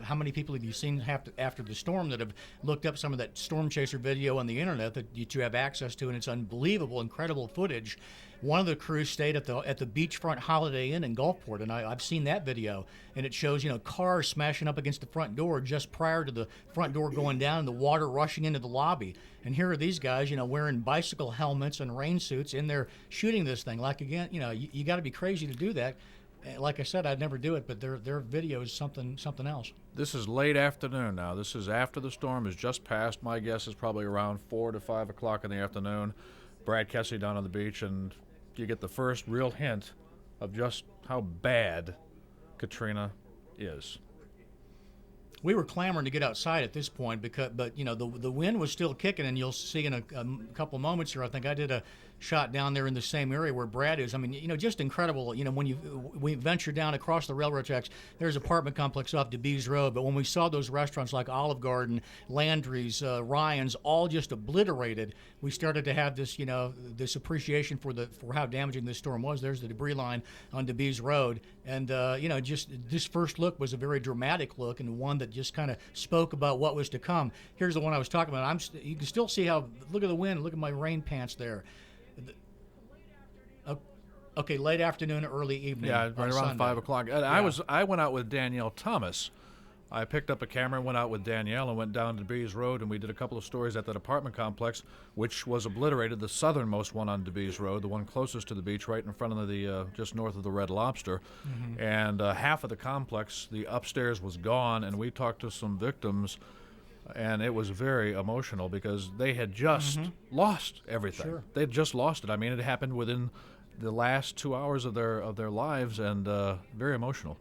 How many people have you seen after the storm that have looked up some of that storm chaser video on the internet that you have access to, and it's unbelievable, incredible footage. One of the crews stayed at the beachfront Holiday Inn in Gulfport, and I've seen that video, and it shows cars smashing up against the front door just prior to the front door going down and the water rushing into the lobby. And here are these guys, wearing bicycle helmets and rain suits in there shooting this thing. Like, again, you got to be crazy to do that. like I said, I'd never do it, but their video is something else. This is late afternoon now. This is after the storm has just passed. My guess is probably around 4 to 5 o'clock in the afternoon. Brad Kessie down on the beach, and you get the first real hint of just how bad Katrina is. We were clamoring to get outside at this point but the wind was still kicking, and you'll see in a couple moments here. I think I did a shot down there in the same area where Brad is. I mean, just incredible. When we venture down across the railroad tracks, there's an apartment complex off DeBees Road. But when we saw those restaurants like Olive Garden, Landry's, Ryan's, all just obliterated, we started to have this, this appreciation for how damaging this storm was. There's the debris line on DeBees Road, and just this first look was a very dramatic look, and one that just kind of spoke about what was to come. Here's the one I was talking about. You can still see how. Look at the wind. Look at my rain pants there. Okay, late afternoon, early evening. Yeah, right around Sunday. 5 o'clock. And Yeah. I went out with Danielle Thomas. I picked up a camera and went out with Danielle and went down to DeBees Road, and we did a couple of stories at that apartment complex, which was obliterated, the southernmost one on DeBees Road, the one closest to the beach, right in front of the just north of the Red Lobster. Mm-hmm. And half of the complex, the upstairs was gone, and we talked to some victims, and it was very emotional because they had just lost everything. Sure. They had just lost it. I mean, it happened within the last 2 hours of their lives, and very emotional.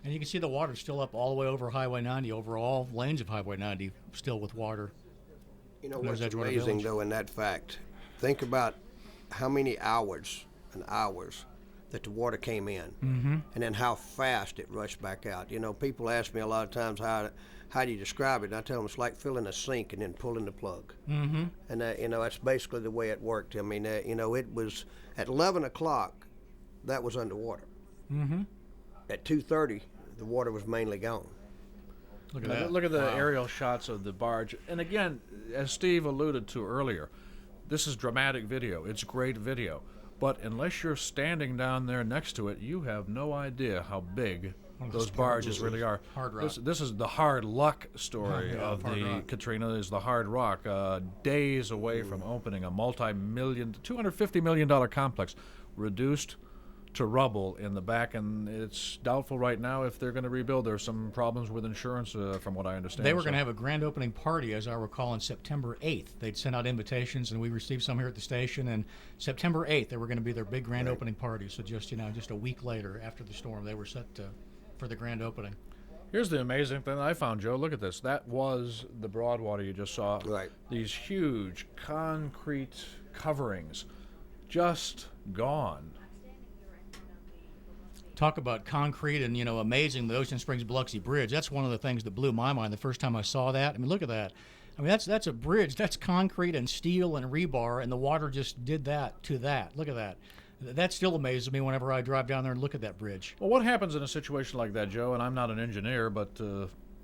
And you can see the water still up all the way over Highway 90, over all lanes of Highway 90, still with water. You know There's what's Edgewater amazing, Village. though, in that fact? Think about how many hours and hours that the water came in, and then how fast it rushed back out. People ask me a lot of times, how do you describe it? And I tell them it's like filling a sink and then pulling the plug. Mm-hmm. And, that's basically the way it worked. I mean, it was at 11 o'clock, that was underwater. Mm-hmm. At 2:30, the water was mainly gone. Look at that. Look at the Wow. aerial shots of the barge. And again, as Steve alluded to earlier, this is dramatic video. It's great video. But unless you're standing down there next to it, you have no idea how big those barges really are. Hard rock. This is the hard luck story Yeah, of hard the rock. Katrina, is the hard rock. Days away from opening a multi-million, $250 million complex, reduced to rubble in the back, and it's doubtful right now if they're going to rebuild. There's some problems with insurance, from what I understand. They were going to have a grand opening party, as I recall, on September 8th. They'd sent out invitations, and we received some here at the station. And September 8th, they were going to be their big grand opening party. So just a week later, after the storm, they were set for the grand opening. Here's the amazing thing I found, Joe. Look at this. That was the Broadwater you just saw. Right. These huge concrete coverings, just gone. Talk about concrete and, amazing, the Ocean Springs Biloxi Bridge. That's one of the things that blew my mind the first time I saw that. I mean, look at that. I mean, that's a bridge. That's concrete and steel and rebar, and the water just did that to that. Look at that. That still amazes me whenever I drive down there and look at that bridge. Well, what happens in a situation like that, Joe? And I'm not an engineer, but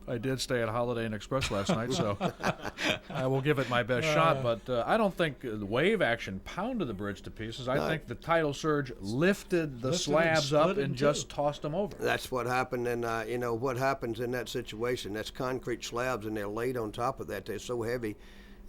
I did stay at Holiday Inn Express last night, so I will give it my best shot. But I don't think the wave action pounded the bridge to pieces. I think the tidal surge lifted the slabs split up it in and two. just tossed them over. That's what happened, and what happens in that situation. That's concrete slabs, and they're laid on top of that. They're so heavy,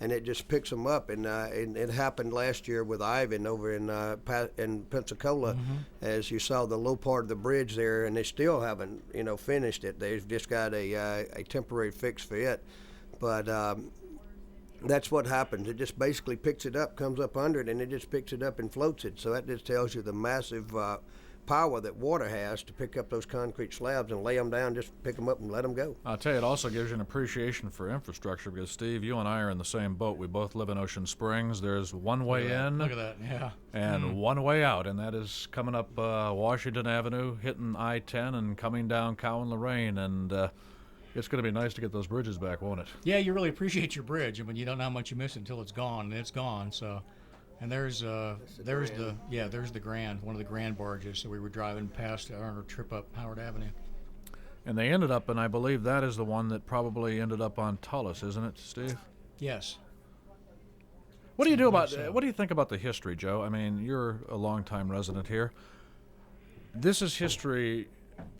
and it just picks them up. And it happened last year with Ivan over in Pensacola, as you saw the low part of the bridge there, and they still haven't finished it. They've just got a temporary fix for it, but. That's what happens. It just basically picks it up, comes up under it, and it just picks it up and floats it. So that just tells you the massive power that water has to pick up those concrete slabs and lay them down, just pick them up and let them go. I'll tell you, it also gives you an appreciation for infrastructure because, Steve, you and I are in the same boat. We both live in Ocean Springs. There's one way in Look at that, yeah. and one way out, and that is coming up Washington Avenue, hitting I-10, and coming down Cow and Lorraine. And it's going to be nice to get those bridges back, won't it? Yeah, you really appreciate your bridge. I mean, you don't know how much you miss it until it's gone, and it's gone. So, and there's the Grand, one of the Grand barges that we were driving past on our trip up Howard Avenue. And they ended up, and I believe that is the one that probably ended up on Tullis, isn't it, Steve? Yes. What do you do about? so. What do you think about the history, Joe? I mean, you're a longtime resident here. This is history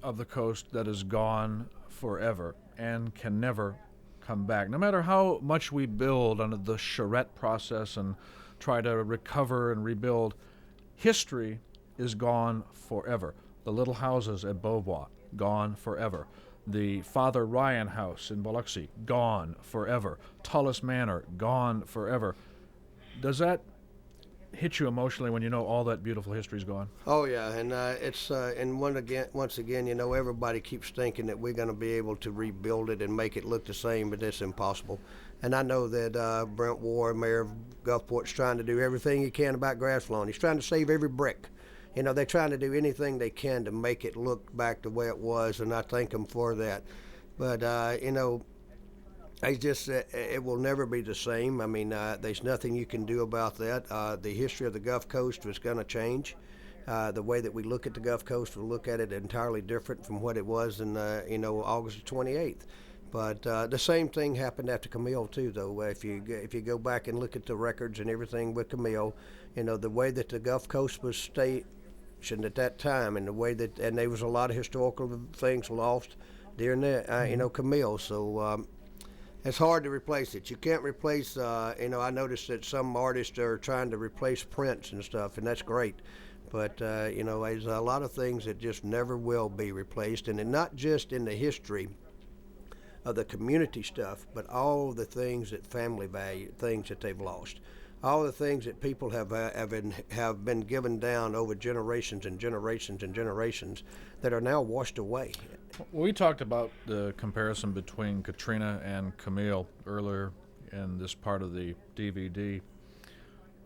of the coast that is gone forever and can never come back. No matter how much we build under the charrette process and try to recover and rebuild, history is gone forever. The little houses at Beauvoir, gone forever. The Father Ryan house in Biloxi, gone forever. Tullis Manor, gone forever. Does that hit you emotionally when you know all that beautiful history's gone? Oh yeah, and once again, you know, everybody keeps thinking that we're going to be able to rebuild it and make it look the same, but it's impossible. And I know that Brent Ward, Mayor of Gulfport's trying to do everything he can about grass lawn. He's trying to save every brick. You know, they're trying to do anything they can to make it look back the way it was, and I thank them for that. But you know, it will never be the same. I mean, there's nothing you can do about that. The history of the Gulf Coast was going to change. The way that we look at the Gulf Coast, we'll look at it entirely different from what it was in, you know, August 28th. But the same thing happened after Camille too, though. If you go back and look at the records and everything with Camille, you know, the way that the Gulf Coast was stationed at that time, and the way that, and there was a lot of historical things lost during that, you know, Camille. So. It's hard to replace it. You can't replace, you know, I noticed that some artists are trying to replace Prince and stuff, and that's great. But, you know, there's a lot of things that just never will be replaced, and not just in the history of the community stuff, but all the things that family value, things that they've lost. All the things that people have been given down over generations and generations and generations that are now washed away. We talked about the comparison between Katrina and Camille earlier in this part of the DVD,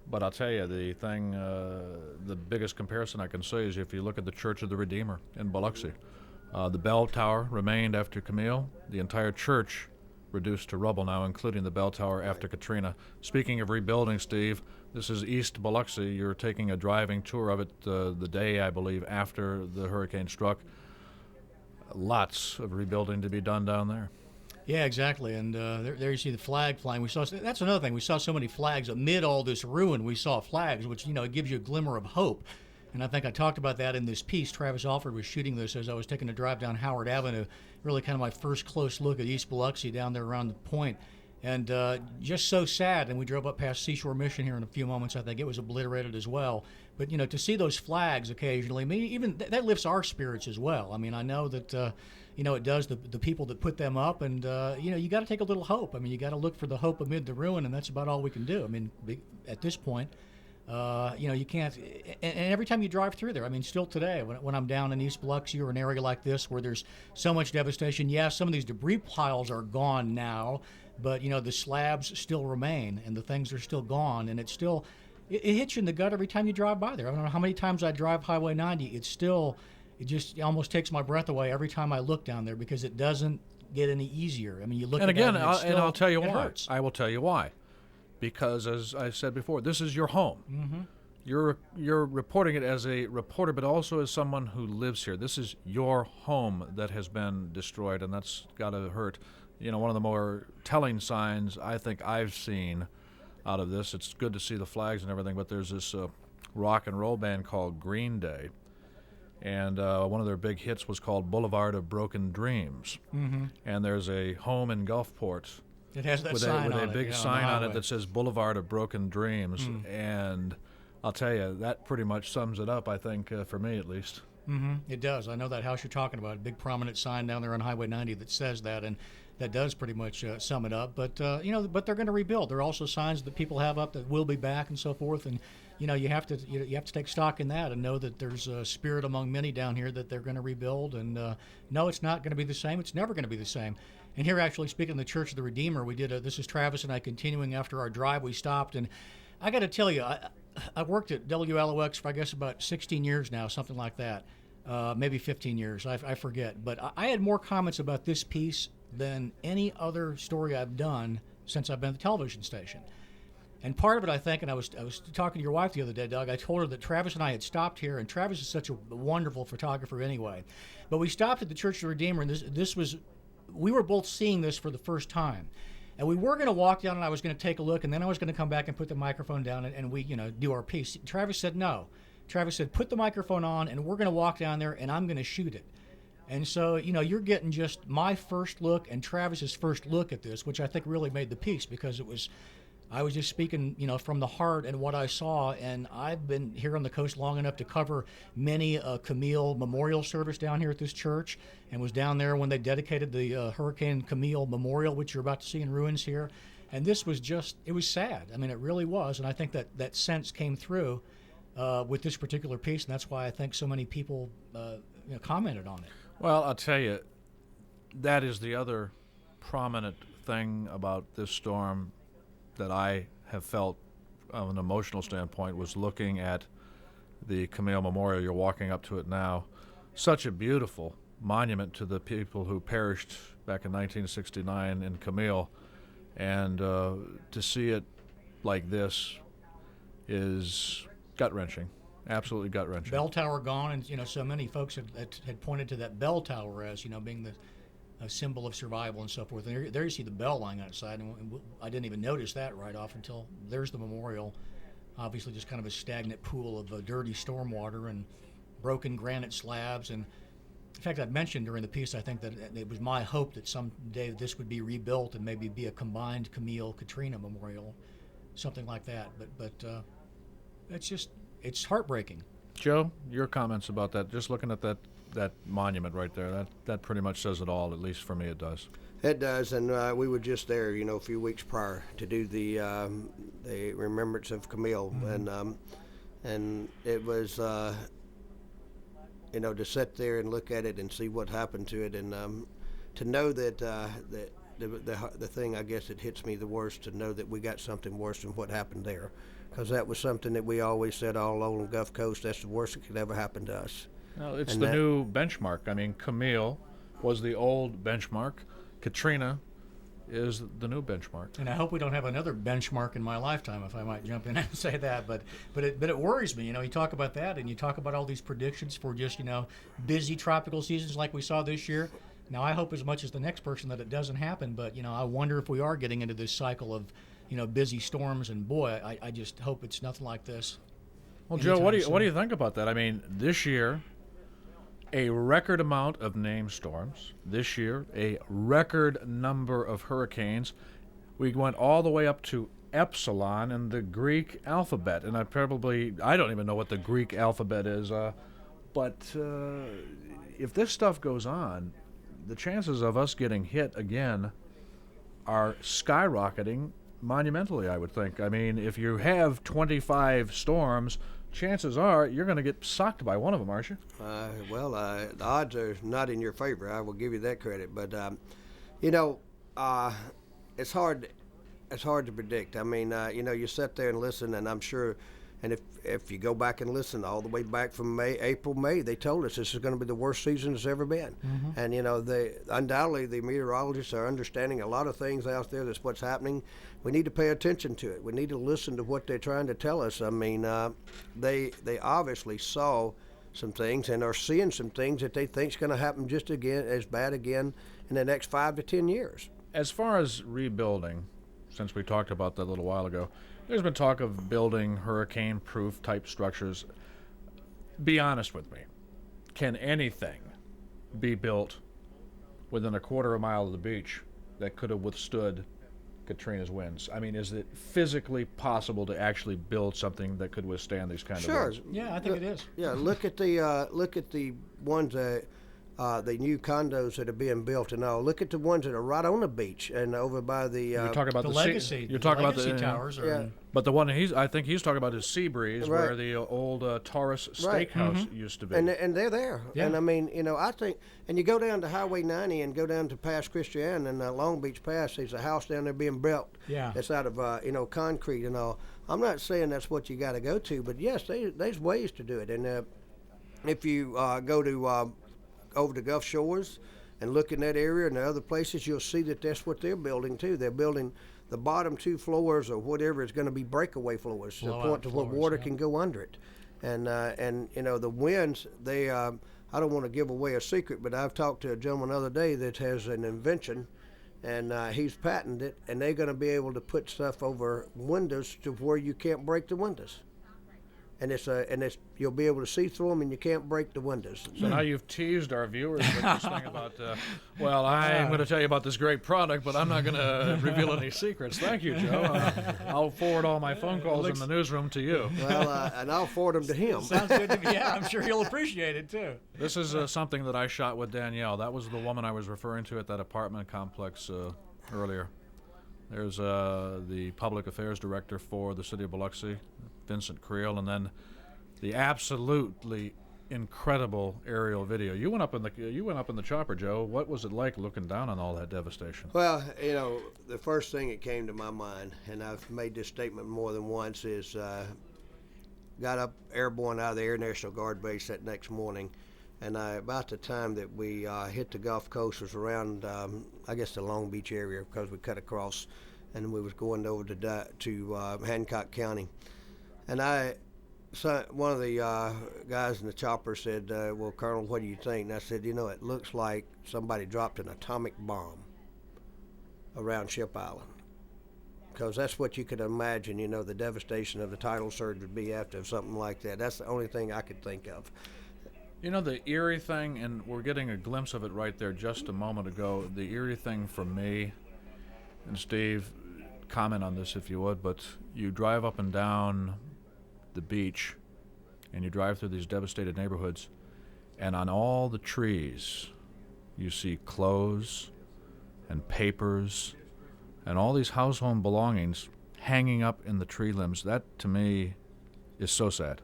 but I'll tell you, the biggest comparison I can say is if you look at the Church of the Redeemer in Biloxi. The bell tower remained after Camille. The entire church reduced to rubble now, including the bell tower after Katrina. Speaking of rebuilding, Steve, this is East Biloxi. You're taking a driving tour of it the day, I believe, after the hurricane struck. Lots of rebuilding to be done down there. Yeah, exactly. And there you see the flag flying. That's another thing. We saw so many flags amid all this ruin. We saw flags, which, you know, it gives you a glimmer of hope. And I think I talked about that in this piece. Travis Alford was shooting this as I was taking a drive down Howard Avenue. Really kind of my first close look at East Biloxi down there around the point. And just so sad. And we drove up past Seashore Mission here in a few moments. I think it was obliterated as well. But, you know, to see those flags occasionally, maybe even that lifts our spirits as well. I mean, I know that, you know, it does the people that put them up. And, you know, you got to take a little hope. I mean, you got to look for the hope amid the ruin, and that's about all we can do. I mean, at this point, you know, you can't, and every time you drive through there, I mean, still today, when I'm down in East Biloxi or an area like this where there's so much devastation, yes, some of these debris piles are gone now, but, you know, the slabs still remain, and the things are still gone, and it hits you in the gut every time you drive by there. I don't know how many times I drive Highway 90, it almost takes my breath away every time I look down there, because it doesn't get any easier. I mean, you look and at again, that, and I'll tell you why. Hurts. I will tell you why. Because, as I said before, this is your home. Mm-hmm. You're reporting it as a reporter, but also as someone who lives here. This is your home that has been destroyed, and that's got to hurt. You know, one of the more telling signs I think I've seen out of this, it's good to see the flags and everything, but there's this rock and roll band called Green Day, and one of their big hits was called Boulevard of Broken Dreams. Mm-hmm. And there's a home in Gulfport It has that with sign a on big it, sign on it highway. that says Boulevard of Broken Dreams, and I'll tell you, that pretty much sums it up, I think, for me at least. Mm-hmm. It does. I know that house you're talking about, a big prominent sign down there on Highway 90 that says that, and that does pretty much sum it up. But you know, but they're going to rebuild. There are also signs that people have up that will be back and so forth. And you know, you have to take stock in that and know that there's a spirit among many down here that they're going to rebuild. And no, it's not going to be the same. It's never going to be the same. And here, actually, speaking of the Church of the Redeemer, we did. This is Travis and I continuing after our drive. We stopped, and I got to tell you, I've worked at WLOX for I guess about 16 years now, something like that. Maybe 15 years, I forget. But I had more comments about this piece than any other story I've done since I've been at the television station. And part of it, I think, and I was talking to your wife the other day, Doug, I told her that Travis and I had stopped here, and Travis is such a wonderful photographer anyway. But we stopped at the Church of the Redeemer, and we were both seeing this for the first time. And we were going to walk down, and I was going to take a look, and then I was going to come back and put the microphone down, and we, do our piece. Travis said no. Travis said, put the microphone on, and we're going to walk down there, and I'm going to shoot it. And so, you're getting just my first look and Travis's first look at this, which I think really made the piece, because it was I was just speaking, from the heart and what I saw, and I've been here on the coast long enough to cover many a Camille memorial service down here at this church, and was down there when they dedicated the Hurricane Camille Memorial, which you're about to see in ruins here. And this was it was sad. I mean, it really was, and I think that sense came through with this particular piece, and that's why I think so many people commented on it. Well, I'll tell you, that is the other prominent thing about this storm that I have felt on an emotional standpoint was looking at the Camille Memorial. You're walking up to it now. Such a beautiful monument to the people who perished back in 1969 in Camille. And to see it like this is gut-wrenching, absolutely gut-wrenching. Bell tower gone, and so many folks had pointed to that bell tower as being a symbol of survival and so forth. And there you see the bell lying outside, and I didn't even notice that right off until there's the memorial. Obviously, just kind of a stagnant pool of dirty storm water and broken granite slabs. And in fact, I mentioned during the piece, I think that it was my hope that someday this would be rebuilt and maybe be a combined Camille Katrina memorial, something like that. But it's heartbreaking. Joe, your comments about that, just looking at that monument right there, that pretty much says it all, at least for me it does. It does, and we were just there, a few weeks prior to do the remembrance of Camille, and it was, to sit there and look at it and see what happened to it, and to know that the thing, I guess, that hits me the worst, to know that we got something worse than what happened there, because that was something that we always said all along the Gulf Coast, that's the worst that could ever happen to us. Well, it's the new benchmark. I mean, Camille was the old benchmark. Katrina is the new benchmark. And I hope we don't have another benchmark in my lifetime, if I might jump in and say that. But it worries me. You talk about that, and you talk about all these predictions for just busy tropical seasons like we saw this year. Now I hope as much as the next person that it doesn't happen. But I wonder if we are getting into this cycle of busy storms. And boy, I just hope it's nothing like this. Well, Joe, what do you think about that? I mean, this year, a record amount of named storms. This year, a record number of hurricanes. We went all the way up to epsilon in the Greek alphabet, and I don't even know what the Greek alphabet is, but if this stuff goes on, the chances of us getting hit again are skyrocketing monumentally, I would think. I mean, if you have 25 storms, chances are you're going to get socked by one of them, aren't you? The odds are not in your favor. I will give you that credit. But it's hard. It's hard to predict. I mean, you sit there and listen, and I'm sure. And if you go back and listen all the way back from April, May, they told us this is going to be the worst season it's ever been. Mm-hmm. And undoubtedly the meteorologists are understanding a lot of things out there. That's what's happening. We need to pay attention to it. We need to listen to what they're trying to tell us. I mean, they obviously saw some things and are seeing some things that they think is going to happen just as bad again in the next 5 to 10 years. As far as rebuilding, since we talked about that a little while ago, there's been talk of building hurricane-proof type structures. Be honest with me. Can anything be built within a quarter of a mile of the beach that could have withstood Katrina's winds? I mean, is it physically possible to actually build something that could withstand these kind of winds? Sure. Yeah, I think it is. Yeah, look at the ones that the new condos that are being built and all. Look at the ones that are right on the beach and over by the. You're talking about the Legacy. You're talking about the towers. But the one I think he's talking about is Seabreeze, right, where the old Taurus Steakhouse used to be. And they're there. Yeah. And I mean, I think, and you go down to Highway 90 and go down to Pass Christian and Long Beach Pass. There's a house down there being built. Yeah. That's out of concrete and all. I'm not saying that's what you got to go to, but yes, there's ways to do it. And if you go to over the Gulf Shores and look in that area and the other places, you'll see that that's what they're building too. They're building the bottom 2 floors or whatever is going to be breakaway floors to the point to where water can go under it. And the winds, they I don't want to give away a secret, but I've talked to a gentleman the other day that has an invention, and he's patented it, and they're going to be able to put stuff over windows to where you can't break the windows. and it's you'll be able to see through them, and you can't break the windows. So now you've teased our viewers with this thing about, well, I'm going to tell you about this great product, but I'm not going to reveal any secrets. Thank you, Joe. I'll forward all my phone calls in the newsroom to you. Well, and I'll forward them to him. Sounds good to me. Yeah, I'm sure he'll appreciate it too. This is something that I shot with Danielle. That was the woman I was referring to at that apartment complex earlier. There's the public affairs director for the city of Biloxi, Vincent Creel, and then the absolutely incredible aerial video. You went up in the chopper, Joe. What was it like looking down on all that devastation? Well, the first thing that came to my mind, and I've made this statement more than once, is got up airborne out of the Air National Guard base that next morning, and about the time that we hit the Gulf Coast was around, I guess, the Long Beach area, because we cut across, and we was going over to Hancock County. And one of the guys in the chopper said, well, Colonel, what do you think? And I said, it looks like somebody dropped an atomic bomb around Ship Island. Because that's what you could imagine, the devastation of the tidal surge would be after something like that. That's the only thing I could think of. The eerie thing, and we're getting a glimpse of it right there just a moment ago, the eerie thing for me, and Steve, comment on this if you would, but you drive up and down the beach and you drive through these devastated neighborhoods, and on all the trees you see clothes and papers and all these household belongings hanging up in the tree limbs. That to me is so sad.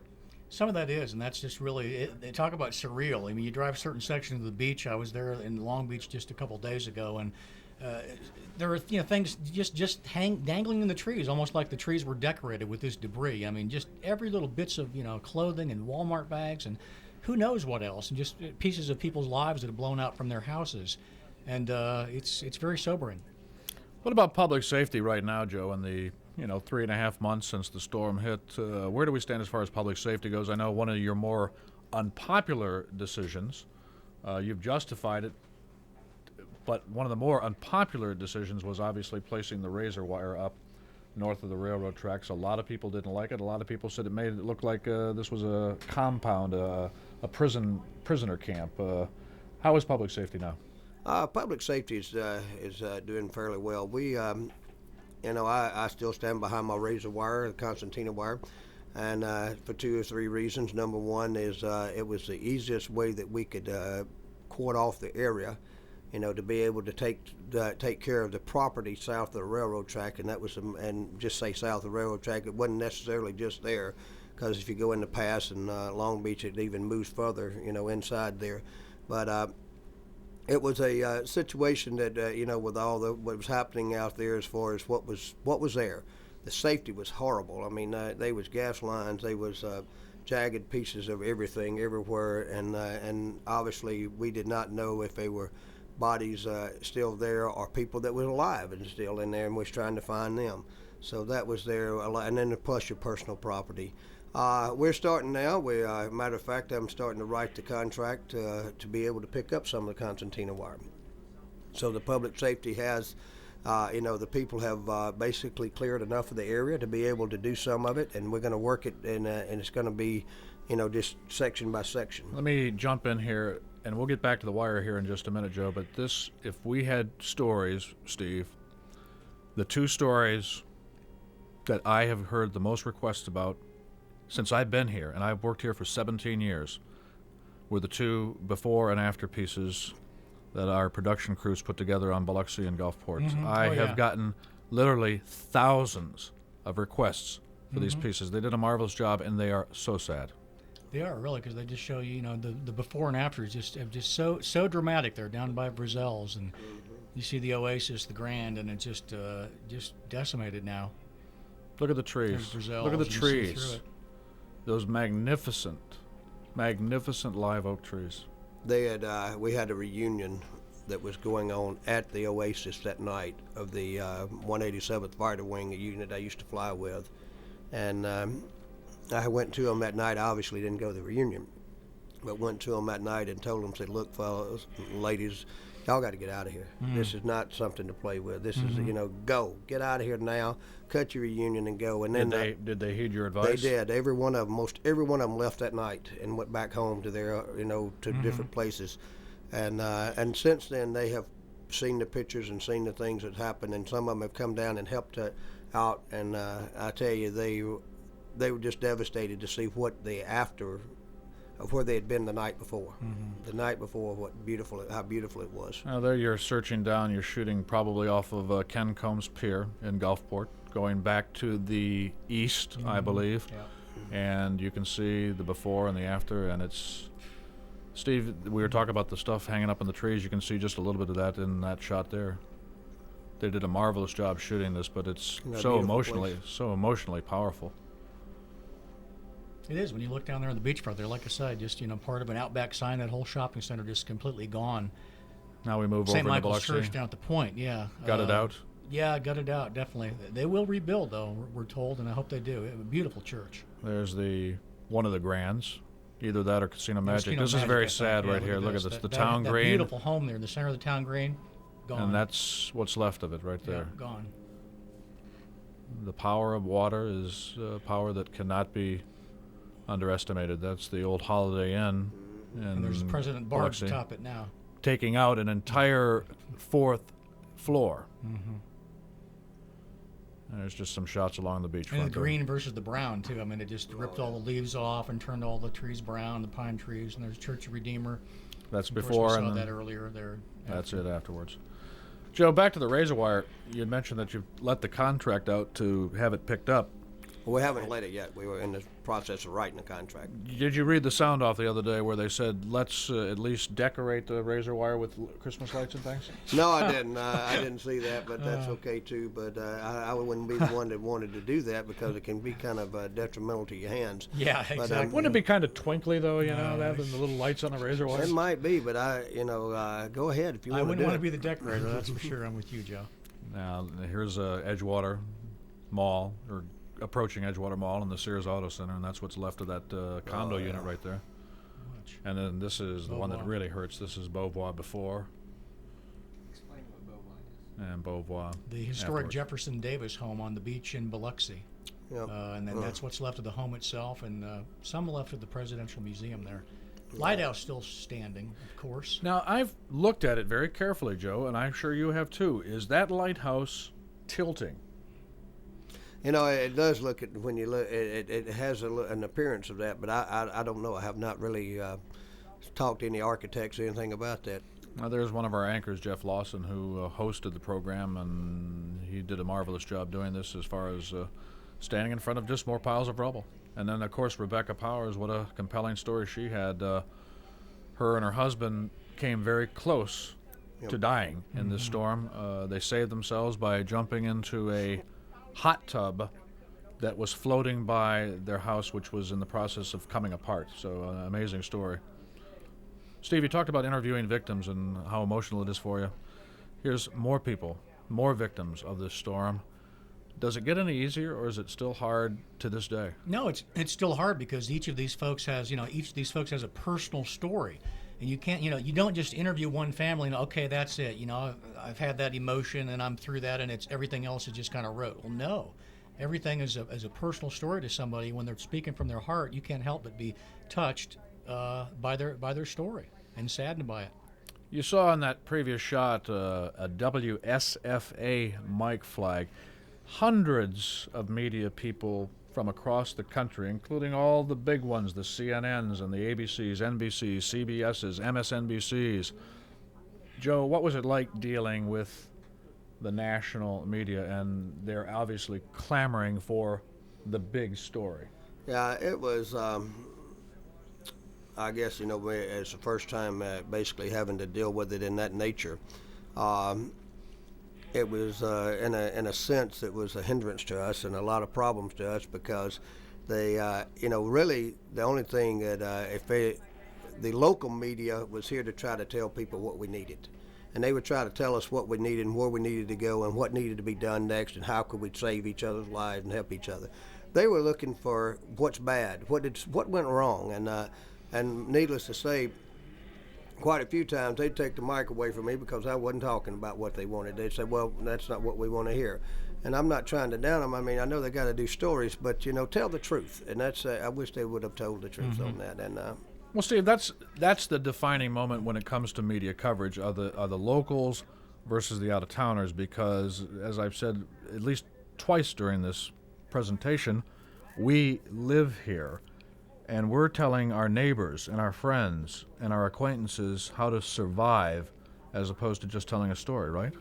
Some of that is, and that's just really, they talk about surreal. I mean, you drive certain sections of the beach. I was there in Long Beach just a couple days ago, and there are things just dangling in the trees, almost like the trees were decorated with this debris. I mean, just every little bits of clothing and Walmart bags and who knows what else, and just pieces of people's lives that have blown out from their houses, and it's very sobering. What about public safety right now, Joe? In the 3.5 months since the storm hit, where do we stand as far as public safety goes? I know one of your more unpopular decisions, you've justified it, but one of the more unpopular decisions was obviously placing the razor wire up north of the railroad tracks. A lot of people didn't like it. A lot of people said it made it look like this was a compound, a prisoner camp. How is public safety now? Public safety is doing fairly well. We, I still stand behind my razor wire, the concertina wire, and for 2 or 3 reasons. Number one is it was the easiest way that we could cordon off the area, to be able to take care of the property south of the railroad track, and that was and just say south of the railroad track. It wasn't necessarily just there, because if you go in the pass in Long Beach, it even moves further, inside there. But it was a situation that with all what was happening out there as far as what was there, the safety was horrible. I mean, there was gas lines, there was jagged pieces of everything everywhere, and obviously we did not know if they were bodies still there or people that were alive and still in there, and was trying to find them. So that was there a lot, and then plus your personal property. We're starting now. Matter of fact, I'm starting to write the contract to be able to pick up some of the concertina wire. So the public safety has, the people have basically cleared enough of the area to be able to do some of it, and we're going to work it, and it's going to be, just section by section. Let me jump in here, and we'll get back to the wire here in just a minute, Joe. But if we had stories, Steve, the 2 stories that I have heard the most requests about since I've been here, and I've worked here for 17 years, were the 2 before and after pieces that our production crews put together on Biloxi and Gulfport. Mm-hmm. I have gotten literally thousands of requests for these pieces. They did a marvelous job, and they are so sad. They are, really, because they just show you, the before and after is just so dramatic. They're down by Brazils, and you see the Oasis, the Grand, and it's just decimated now. Look at the trees. Look at the trees. Those magnificent live oak trees. We had a reunion that was going on at the Oasis that night of the 187th Fighter Wing, a unit I used to fly with, and I went to them that night. I obviously didn't go to the reunion, but went to them that night and told them, said, look, fellas and ladies, y'all got to get out of here. This is not something to play with. This is, go. Get out of here now. Cut your reunion and go. And then Did they heed your advice? They did. Every one of them, most every one of them left that night and went back home to their, to different places. And since then, they have seen the pictures and seen the things that happened, and some of them have come down and helped out. And I tell you, they were just devastated to see what the after of where they had been the night before. The night before, how beautiful it was. Now there you're searching down, you're shooting probably off of Ken Combs Pier in Gulfport, going back to the east, I believe. Yeah. And you can see the before and the after, and it's... Steve, we were talking about the stuff hanging up in the trees. You can see just a little bit of that in that shot there. They did a marvelous job shooting this, but it's so emotionally powerful. It is when you look down there on the beachfront there. Like I said, just part of an Outback sign. That whole shopping center just completely gone. Now we move St. over to Michael's Biloxi. Church down at the Point. Yeah, Got it out. Yeah, got it out. Definitely, they will rebuild though. We're told, and I hope they do. A beautiful church. There's one of the Grands, either that or Casino Magic. Casino This Magic, is very I think. sad Yeah, right here. Look at this, the town that green, beautiful home there in the center of the town green, gone. and that's what's left of it right there. Yeah, gone. The power of water is power that cannot be underestimated. That's the old Holiday Inn, And there's President Barnes Biloxi, atop it now. taking out an entire 4th floor. And there's just some shots along the beach. And the green versus the brown too. I mean, it just ripped all the leaves off and turned all the trees brown, the pine trees. And there's Church of Redeemer. That's Of course, before, we and saw then that earlier there. that's it afterwards. Joe, back to the razor wire. You had mentioned that you let the contract out to have it picked up. Well, we haven't let it yet. We were in the process of writing the contract. Did you read the sound off the other day where they said, let's at least decorate the razor wire with Christmas lights and things? No, I didn't. I didn't see that, but that's okay too. But I wouldn't be the one that wanted to do that because it can be kind of detrimental to your hands. Yeah, But, exactly. Wouldn't it be kind of twinkly, though, having the little lights on the razor wire? It might be, but go ahead if you I want to wouldn't do want it. to be the decorator. That's for sure. I'm with you, Joe. Now, here's Edgewater Mall, or approaching Edgewater Mall and the Sears Auto Center, and that's what's left of that condo unit right there. Much. And then this is the one that Beauvoir. really hurts. This is Beauvoir before. Explain what Beauvoir is. And Beauvoir The historic afterwards. Jefferson Davis home on the beach in Biloxi. Yep. And then that's what's left of the home itself, and some left of the Presidential Museum there. Lighthouse still standing, of course. Now, I've looked at it very carefully, Joe, and I'm sure you have too. Is that lighthouse tilting? It does look at when you look. It has an appearance of that, but I don't know. I have not really talked to any architects or anything about that. Now, there's one of our anchors, Jeff Lawson, who hosted the program, and he did a marvelous job doing this as far as standing in front of just more piles of rubble. And then, of course, Rebecca Powers, what a compelling story she had. Her and her husband came very close to dying in this storm. They saved themselves by jumping into a hot tub that was floating by their house, which was in the process of coming apart. So, an amazing story. Steve, you talked about interviewing victims and how emotional it is for you. Here's more people, more victims of this storm. Does it get any easier, or is it still hard to this day? No, it's still hard because each of these folks has a personal story. And you can't, you don't just interview one family and, okay, that's it. I've had that emotion and I'm through that and it's everything else is just kind of rote. Well, no. Everything is a personal story to somebody. When they're speaking from their heart, you can't help but be touched by their story and saddened by it. You saw in that previous shot a WSFA mic flag. Hundreds of media people from across the country, including all the big ones, the CNNs and the ABCs, NBCs, CBSs, MSNBCs. Joe, what was it like dealing with the national media, and they're obviously clamoring for the big story? Yeah, it was. I guess it's the first time basically having to deal with it in that nature. It was, in a sense, it was a hindrance to us and a lot of problems to us because they, really the only thing that the local media was here to try to tell people what we needed. And they would try to tell us what we needed and where we needed to go and what needed to be done next and how could we save each other's lives and help each other. They were looking for what's bad, what went wrong, and needless to say, quite a few times they'd take the mic away from me because I wasn't talking about what they wanted. They'd say, well, that's not what we want to hear. And I'm not trying to down them. I mean, I know they got to do stories, but, you know, tell the truth. And that's, I wish they would have told the truth on that. And Well, Steve, that's the defining moment when it comes to media coverage of the locals versus the out-of-towners, because, as I've said at least twice during this presentation, we live here, and we're telling our neighbors and our friends and our acquaintances how to survive as opposed to just telling a story, right?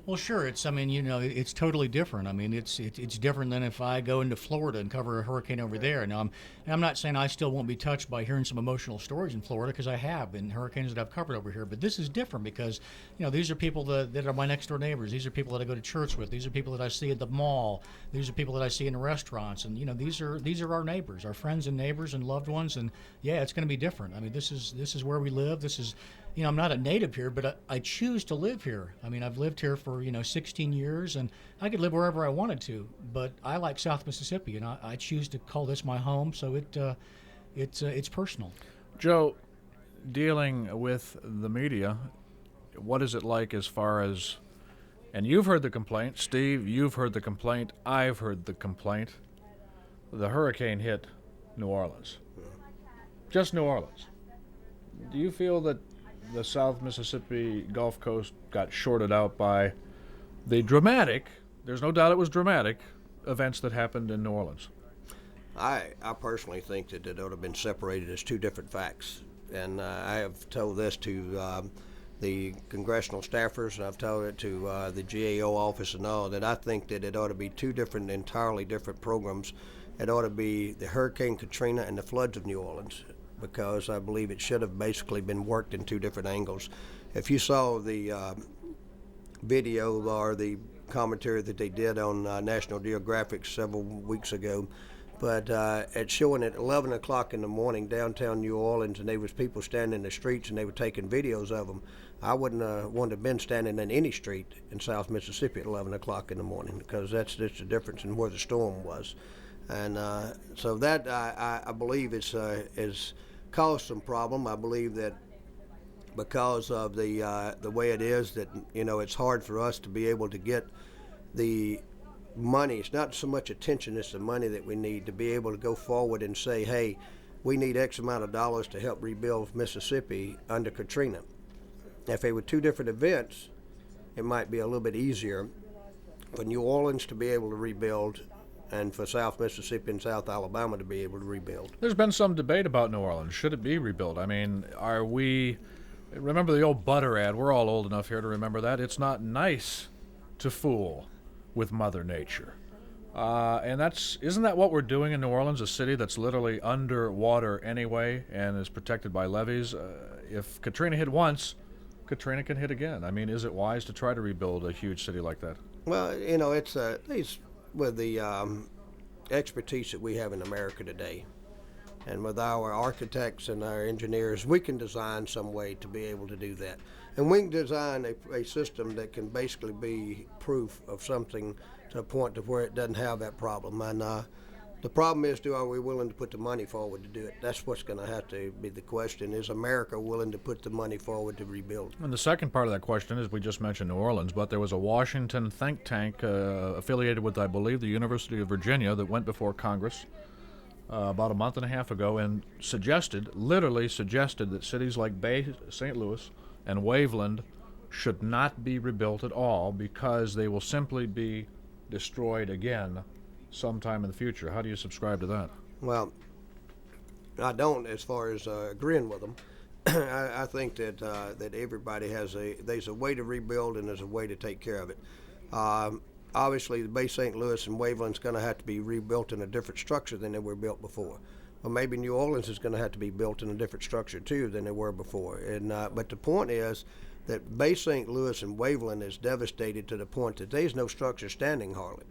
Well, sure. I mean, you know, it's totally different. I mean, it's different than if I go into Florida and cover a hurricane over there. Now, I'm not saying I still won't be touched by hearing some emotional stories in Florida, because I have, in hurricanes that I've covered over here. But this is different because, you know, these are people that are my next door neighbors. These are people that I go to church with. These are people that I see at the mall. These are people that I see in restaurants. And, you know, these are our neighbors, our friends and neighbors and loved ones. And yeah, it's going to be different. I mean, this is where we live. This is, you know, I'm not a native here, but I choose to live here. I mean, I've lived here for, 16 years, and I could live wherever I wanted to, but I like South Mississippi, and I choose to call this my home, so it's personal. Joe, dealing with the media, what is it like as far as, and you've heard the complaint, Steve, you've heard the complaint, I've heard the complaint, the hurricane hit New Orleans. Just New Orleans. Do you feel that the South Mississippi Gulf Coast got shorted out by the dramatic, there's no doubt it was dramatic, events that happened in New Orleans? I personally think that it ought to have been separated as two different facts. And I have told this to the congressional staffers, and I've told it to the GAO office and all, that I think that it ought to be two different, entirely different programs. It ought to be the Hurricane Katrina and the floods of New Orleans, because I believe it should have basically been worked in two different angles. If you saw the video or the commentary that they did on National Geographic several weeks ago, but it's showing at 11 o'clock in the morning downtown New Orleans, and there was people standing in the streets and they were taking videos of them. I wouldn't want to have been standing in any street in South Mississippi at 11 o'clock in the morning, because that's just the difference in where the storm was. And so that I believe is caused some problem. I believe that because of the way it is, that, you know, it's hard for us to be able to get the money. It's not so much attention, it's the money that we need to be able to go forward and say, hey, we need X amount of dollars to help rebuild Mississippi under Katrina. If they were two different events, it might be a little bit easier for New Orleans to be able to rebuild and for South Mississippi and South Alabama to be able to rebuild. There's been some debate about New Orleans. Should it be rebuilt? I mean, remember the old butter ad? We're all old enough here to remember that. It's not nice to fool with Mother Nature. And isn't that what we're doing in New Orleans, a city that's literally underwater anyway and is protected by levees? If Katrina hit once, Katrina can hit again. I mean, is it wise to try to rebuild a huge city like that? Well, you know, it's with the expertise that we have in America today, and with our architects and our engineers, we can design some way to be able to do that. And we can design a system that can basically be proof of something to a point to where it doesn't have that problem. And the problem is, are we willing to put the money forward to do it? That's what's going to have to be the question. Is America willing to put the money forward to rebuild? And the second part of that question is, we just mentioned New Orleans, but there was a Washington think tank affiliated with, I believe, the University of Virginia that went before Congress about a month and a half ago and literally suggested that cities like St. Louis and Waveland should not be rebuilt at all because they will simply be destroyed again sometime in the future. How do you subscribe to that? Well, I don't, as far as agreeing with them. I think that that everybody there's a way to rebuild and there's a way to take care of it. Obviously, the Bay St. Louis and Waveland's going to have to be rebuilt in a different structure than they were built before. Well, maybe New Orleans is going to have to be built in a different structure too than they were before. And but the point is that Bay St. Louis and Waveland is devastated to the point that there's no structure standing hardly.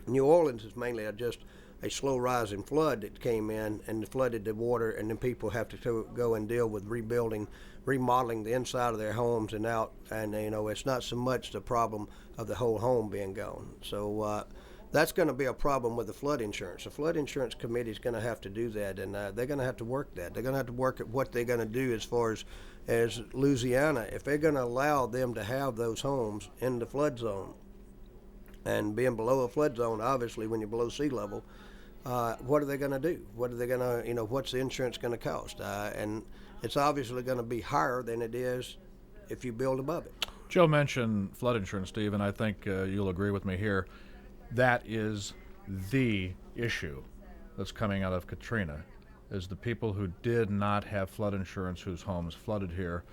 New Orleans is mainly just a slow rising flood that came in and flooded the water, and then people have to go and deal with remodeling the inside of their homes and out. And, you know, it's not so much the problem of the whole home being gone. So That's going to be a problem with the flood insurance. The flood insurance committee is going to have to do that, and they're going to have to work that. They're going to have to work at what they're going to do as far as Louisiana. If they're going to allow them to have those homes in the flood zone, and being below a flood zone, obviously when you're below sea level, what are they going to do? What are they going to, what's the insurance going to cost? And it's obviously going to be higher than it is if you build above it. Joe mentioned flood insurance, Steve, and I think you'll agree with me here. That is the issue that's coming out of Katrina, is the people who did not have flood insurance, whose homes flooded here.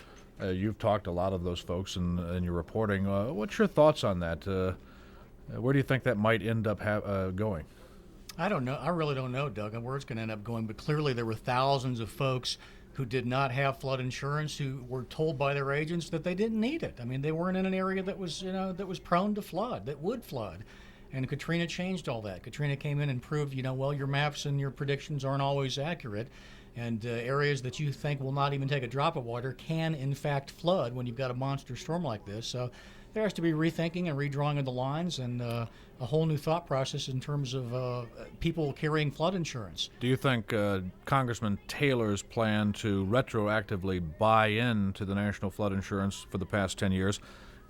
You've talked to a lot of those folks in your reporting. What's your thoughts on that? Where do you think that might end up going? I don't know. I really don't know, Doug, where it's going to end up going. But clearly, there were thousands of folks who did not have flood insurance who were told by their agents that they didn't need it. I mean, they weren't in an area that was, that was prone to flood, that would flood. And Katrina changed all that. Katrina came in and proved, well, your maps and your predictions aren't always accurate. And areas that you think will not even take a drop of water can, in fact, flood when you've got a monster storm like this. So there has to be rethinking and redrawing of the lines and a whole new thought process in terms of people carrying flood insurance. Do you think Congressman Taylor's plan to retroactively buy into the national flood insurance for the past 10 years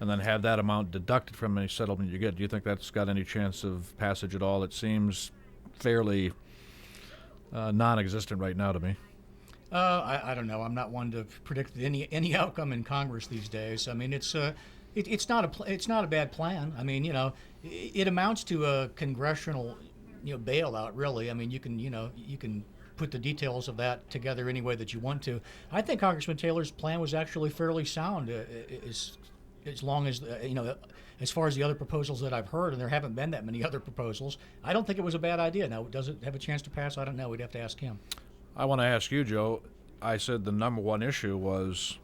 and then have that amount deducted from any settlement you get, do you think that's got any chance of passage at all? It seems fairly non-existent right now to me. I don't know. I'm not one to predict any outcome in Congress these days. I mean, it's not a bad plan. I mean, it amounts to a congressional bailout, really. I mean, you can put the details of that together any way that you want to. I think Congressman Taylor's plan was actually fairly sound, as long as as far as the other proposals that I've heard, and there haven't been that many other proposals. I don't think it was a bad idea. Now, does it have a chance to pass? I don't know. We'd have to ask him. I want to ask you, Joe. I said the number one issue was,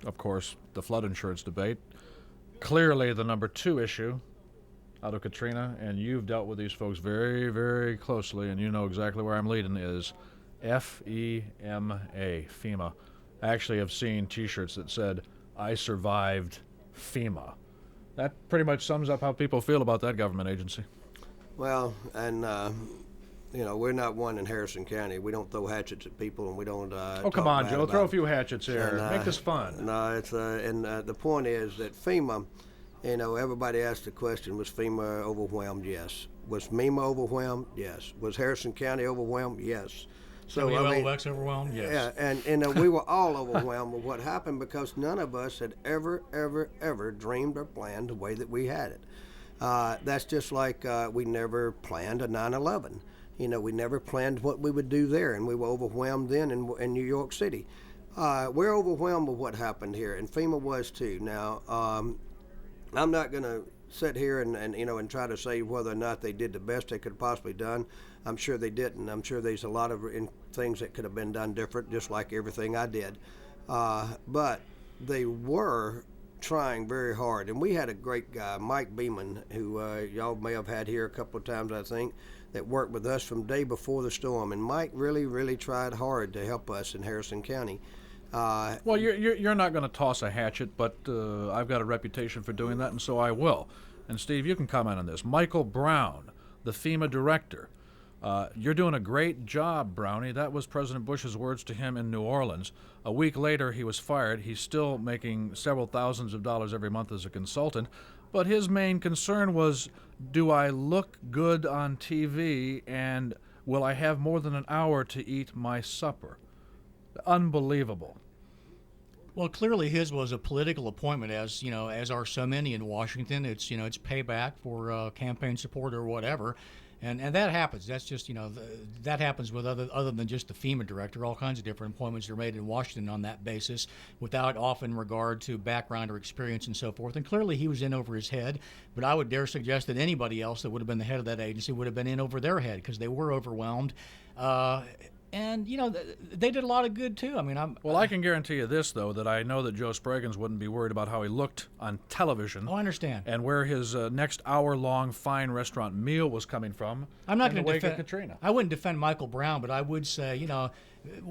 of course, the flood insurance debate. Clearly, the number two issue out of Katrina, and you've dealt with these folks very, very closely, and you know exactly where I'm leading, is FEMA. I actually have seen T-shirts that said, "I survived FEMA." That pretty much sums up how people feel about that government agency. Well, and we're not one in Harrison County. We don't throw hatchets at people, and we don't. Oh, come on, Joe! Throw a few hatchets here. And, make this fun. No, it's and the point is that FEMA. Everybody asked the question: was FEMA overwhelmed? Yes. Was MEMA overwhelmed? Yes. Was Harrison County overwhelmed? Yes. So WLOX overwhelmed? Yes. Yeah, and we were all overwhelmed with what happened because none of us had ever dreamed or planned the way that we had it. That's just like we never planned a 9/11. We never planned what we would do there, and we were overwhelmed then in New York City. We're overwhelmed with what happened here, and FEMA was too. Now, I'm not going to sit here and try to say whether or not they did the best they could have possibly done. I'm sure they didn't. I'm sure there's a lot of things that could have been done different, just like everything I did. But they were trying very hard. And we had a great guy, Mike Beeman, who y'all may have had here a couple of times, I think, that worked with us from day before the storm. And Mike really, really tried hard to help us in Harrison County. Well, you're not going to toss a hatchet, but I've got a reputation for doing that, and so I will. And Steve, you can comment on this. Michael Brown, the FEMA director. You're doing a great job, Brownie. That was President Bush's words to him in New Orleans. A week later, he was fired. He's still making several thousands of dollars every month as a consultant. But his main concern was, do I look good on TV, and will I have more than an hour to eat my supper? Unbelievable. Well, clearly his was a political appointment, as are so many in Washington. It's it's payback for campaign support or whatever, and that happens. That's just that happens with other than just the FEMA director. All kinds of different appointments are made in Washington on that basis, without often regard to background or experience and so forth. And clearly he was in over his head. But I would dare suggest that anybody else that would have been the head of that agency would have been in over their head, because they were overwhelmed. And, they did a lot of good, too. I mean, I can guarantee you this, though, that I know that Joe Spraggins wouldn't be worried about how he looked on television. Oh, I understand. And where his next hour-long fine restaurant meal was coming from. I'm not going to defend Katrina. I wouldn't defend Michael Brown, but I would say,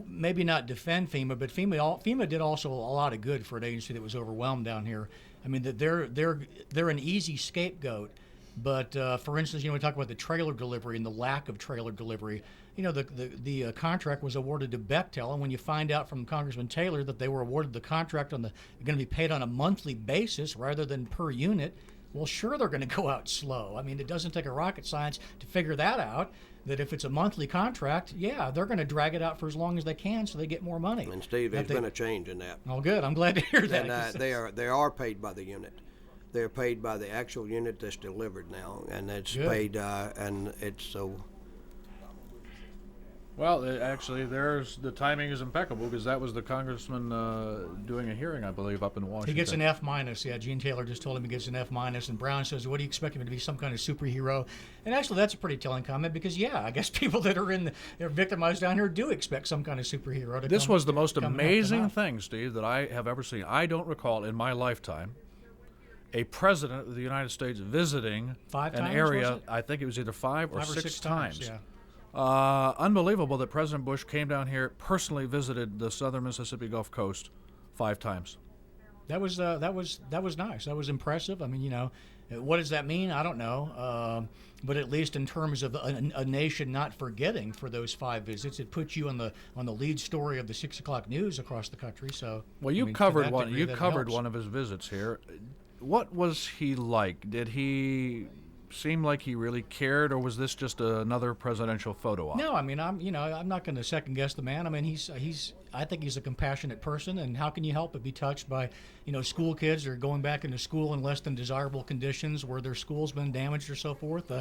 maybe not defend FEMA, but FEMA did also a lot of good for an agency that was overwhelmed down here. I mean, they're an easy scapegoat But for instance, we talk about the trailer delivery and the lack of trailer delivery. The contract was awarded to Bechtel, and when you find out from Congressman Taylor that they were awarded the contract going to be paid on a monthly basis rather than per unit, well, sure they're going to go out slow. I mean, it doesn't take a rocket science to figure that out. That if it's a monthly contract, yeah, they're going to drag it out for as long as they can so they get more money. And Steve, there's been a change in that. Oh, good. I'm glad to hear that. And they are paid by the unit. They're paid by the actual unit that's delivered now, and it's good. paid, and it's so. Well, actually, the timing is impeccable because that was the congressman doing a hearing, I believe, up in Washington. He gets an F-. Yeah, Gene Taylor just told him he gets an F-, and Brown says, "What do you expect him to be, some kind of superhero?" And actually, that's a pretty telling comment because, yeah, I guess people that they're victimized down here do expect some kind of superhero to This was the most come and help them amazing out. thing, Steve, that I have ever seen. I don't recall in my lifetime a president of the United States visiting Five an times, area. was it? I think it was either five or six times. Yeah. Unbelievable that President Bush came down here, personally visited the southern Mississippi Gulf Coast 5 times. That was nice. That was impressive. I mean, what does that mean? I don't know. But at least in terms of a nation not forgetting for those 5 visits, it puts you on the lead story of the 6 o'clock news across the country. So Well, you I mean, to covered that one. degree, You that covered helps. one of his visits here. What was he like? Did he seem like he really cared, or was this just another presidential photo op? No, I mean, I'm not going to second guess the man. I mean, I think he's a compassionate person, and how can you help but be touched by, school kids are going back into school in less than desirable conditions where their school's been damaged or so forth.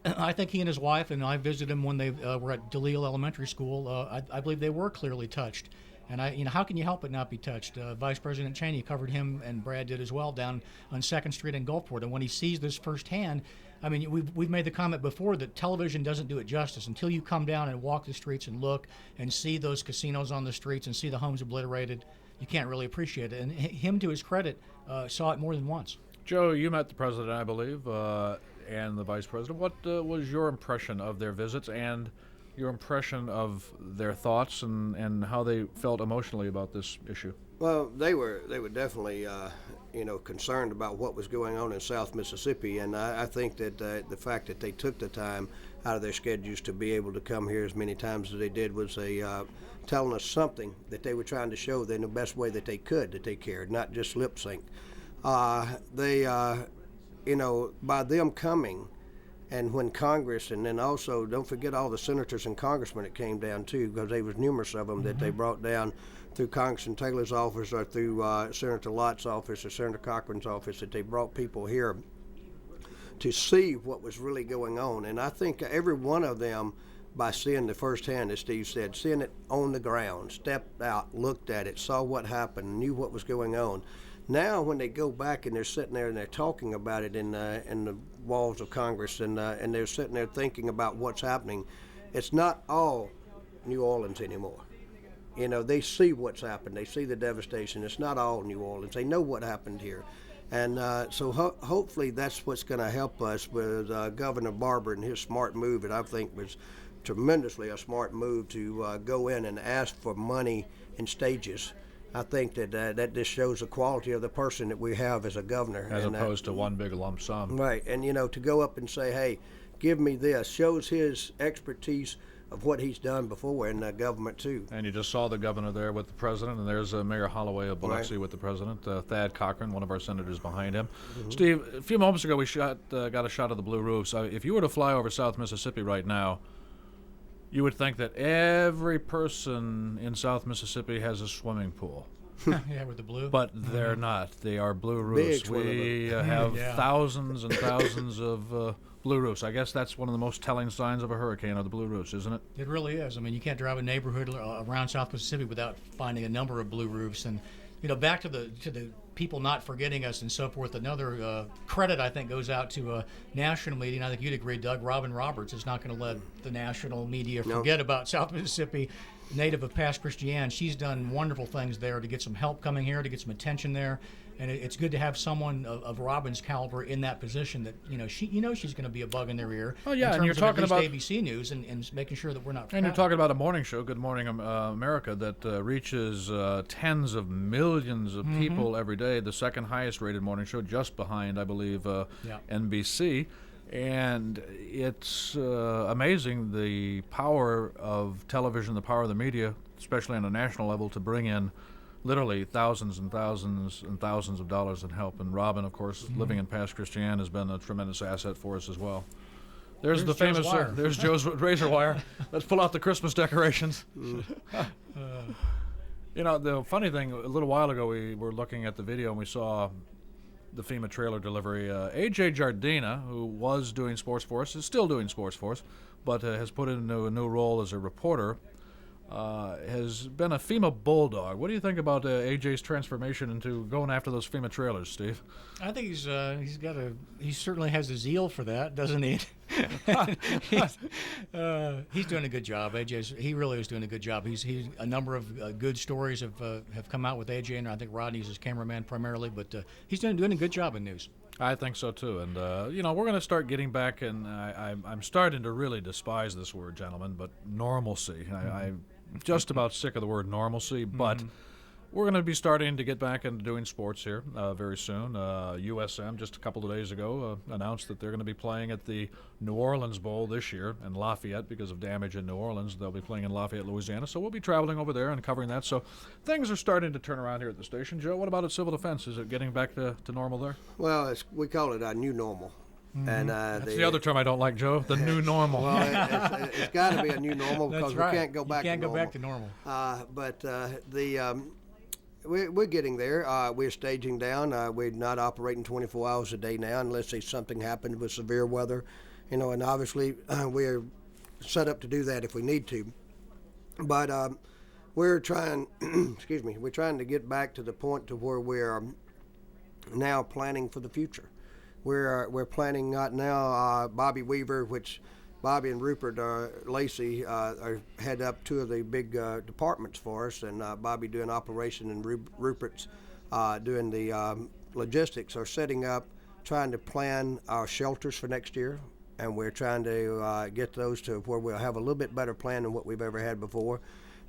I think he and his wife, and I visited him when they were at DeLisle Elementary School. I believe they were clearly touched. And how can you help but not be touched? Vice President Cheney covered him, and Brad did as well, down on 2nd Street in Gulfport. And when he sees this firsthand, I mean, we've made the comment before that television doesn't do it justice. Until you come down and walk the streets and look and see those casinos on the streets and see the homes obliterated, you can't really appreciate it. And him, to his credit, saw it more than once. Joe, you met the president, I believe, and the vice president. What was your impression of their visits and your impression of their thoughts and how they felt emotionally about this issue? Well, they were definitely, concerned about what was going on in South Mississippi, and I think that the fact that they took the time out of their schedules to be able to come here as many times as they did was telling us something that they were trying to show in the best way that they could, that they cared, not just lip sync. By them coming, and when Congress, and then also don't forget all the senators and congressmen that came down too, because there was numerous of them that they brought down through Congressman Taylor's office or through Senator Lott's office or Senator Cochran's office, that they brought people here to see what was really going on. And I think every one of them, by seeing the firsthand, as Steve said, seeing it on the ground, stepped out, looked at it, saw what happened, knew what was going on. Now, when they go back and they're sitting there and they're talking about it in the walls of Congress, and they're sitting there thinking about what's happening, it's not all New Orleans anymore. They see what's happened. They see the devastation. It's not all New Orleans. They know what happened here. And so hopefully that's what's going to help us with Governor Barber and his smart move, that I think was tremendously a smart move to go in and ask for money in stages. I think that just shows the quality of the person that we have as a governor. As opposed to one big lump sum. Right, and to go up and say, hey, give me this, shows his expertise of what he's done before in government too. And you just saw the governor there with the president, and there's Mayor Holloway of Biloxi Right. with the president, Thad Cochran, one of our senators behind him. Steve, a few moments ago we got a shot of the blue roofs. If you were to fly over South Mississippi right now, you would think that every person in South Mississippi has a swimming pool. Yeah, with the blue. But they're not. They are blue roofs. Big swimming We have Yeah. thousands and thousands of blue roofs. I guess that's one of the most telling signs of a hurricane, are the blue roofs, isn't it? It really is. I mean, you can't drive a neighborhood around South Mississippi without finding a number of blue roofs. And back to the people not forgetting us and so forth. Another credit I think goes out to national media. And I think you'd agree, Doug. Robin Roberts is not going to let the national media forget about South Mississippi. native of Pass Christian. She's done wonderful things there to get some help coming here, to get some attention there. And it's good to have someone of Robin's caliber in that position that, she's going to be a bug in their ear. Oh, yeah, in and you're terms of talking about ABC News and making sure that we're not. And you're talking about a morning show, Good Morning America, that reaches tens of millions of people every day, the second highest rated morning show, just behind, I believe, NBC. And it's amazing the power of television, the power of the media, especially on a national level, to bring in literally thousands and thousands and thousands of dollars in help. And Robin, of course, living in Pass Christian, has been a tremendous asset for us as well. There's the famous, there's Joe's razor wire. Let's pull out the Christmas decorations. The funny thing, a little while ago, we were looking at the video and we saw the FEMA trailer delivery. AJ Jardina, who was doing sports for us, is still doing sports for us, but has put into a new role as a reporter. Has been a FEMA bulldog. What do you think about AJ's transformation into going after those FEMA trailers, Steve? I think he certainly has a zeal for that, doesn't he? He's doing a good job. He really is doing a good job. He's a number of good stories have come out with AJ, and I think Rodney's his cameraman primarily, but he's doing a good job in news. I think so too, and we're going to start getting back, and I'm starting to really despise this word, gentlemen, but normalcy. I'm just about sick of the word normalcy, but we're going to be starting to get back into doing sports here very soon. USM just a couple of days ago announced that they're going to be playing at the New Orleans Bowl this year in Lafayette because of damage in New Orleans. They'll be playing in Lafayette, Louisiana, so we'll be traveling over there and covering that. So things are starting to turn around here at the station. Joe, what about at Civil Defense? Is it getting back to normal there? Well, we call it our new normal. And that's the other term I don't like, Joe. The new normal. Well, it's got to be a new normal because we can't go back. You can't go back to normal. We're getting there. We're staging down. We're not operating 24 hours a day now unless something happens with severe weather, and obviously we're set up to do that if we need to. But we're trying. Excuse me. We're trying to get back to the point to where we're now planning for the future. We're planning right now. Bobby Weaver, which Bobby and Rupert Lacey head up two of the big departments for us, and Bobby doing operation and Rupert's doing the logistics, are setting up, trying to plan our shelters for next year, and we're trying to get those to where we'll have a little bit better plan than what we've ever had before.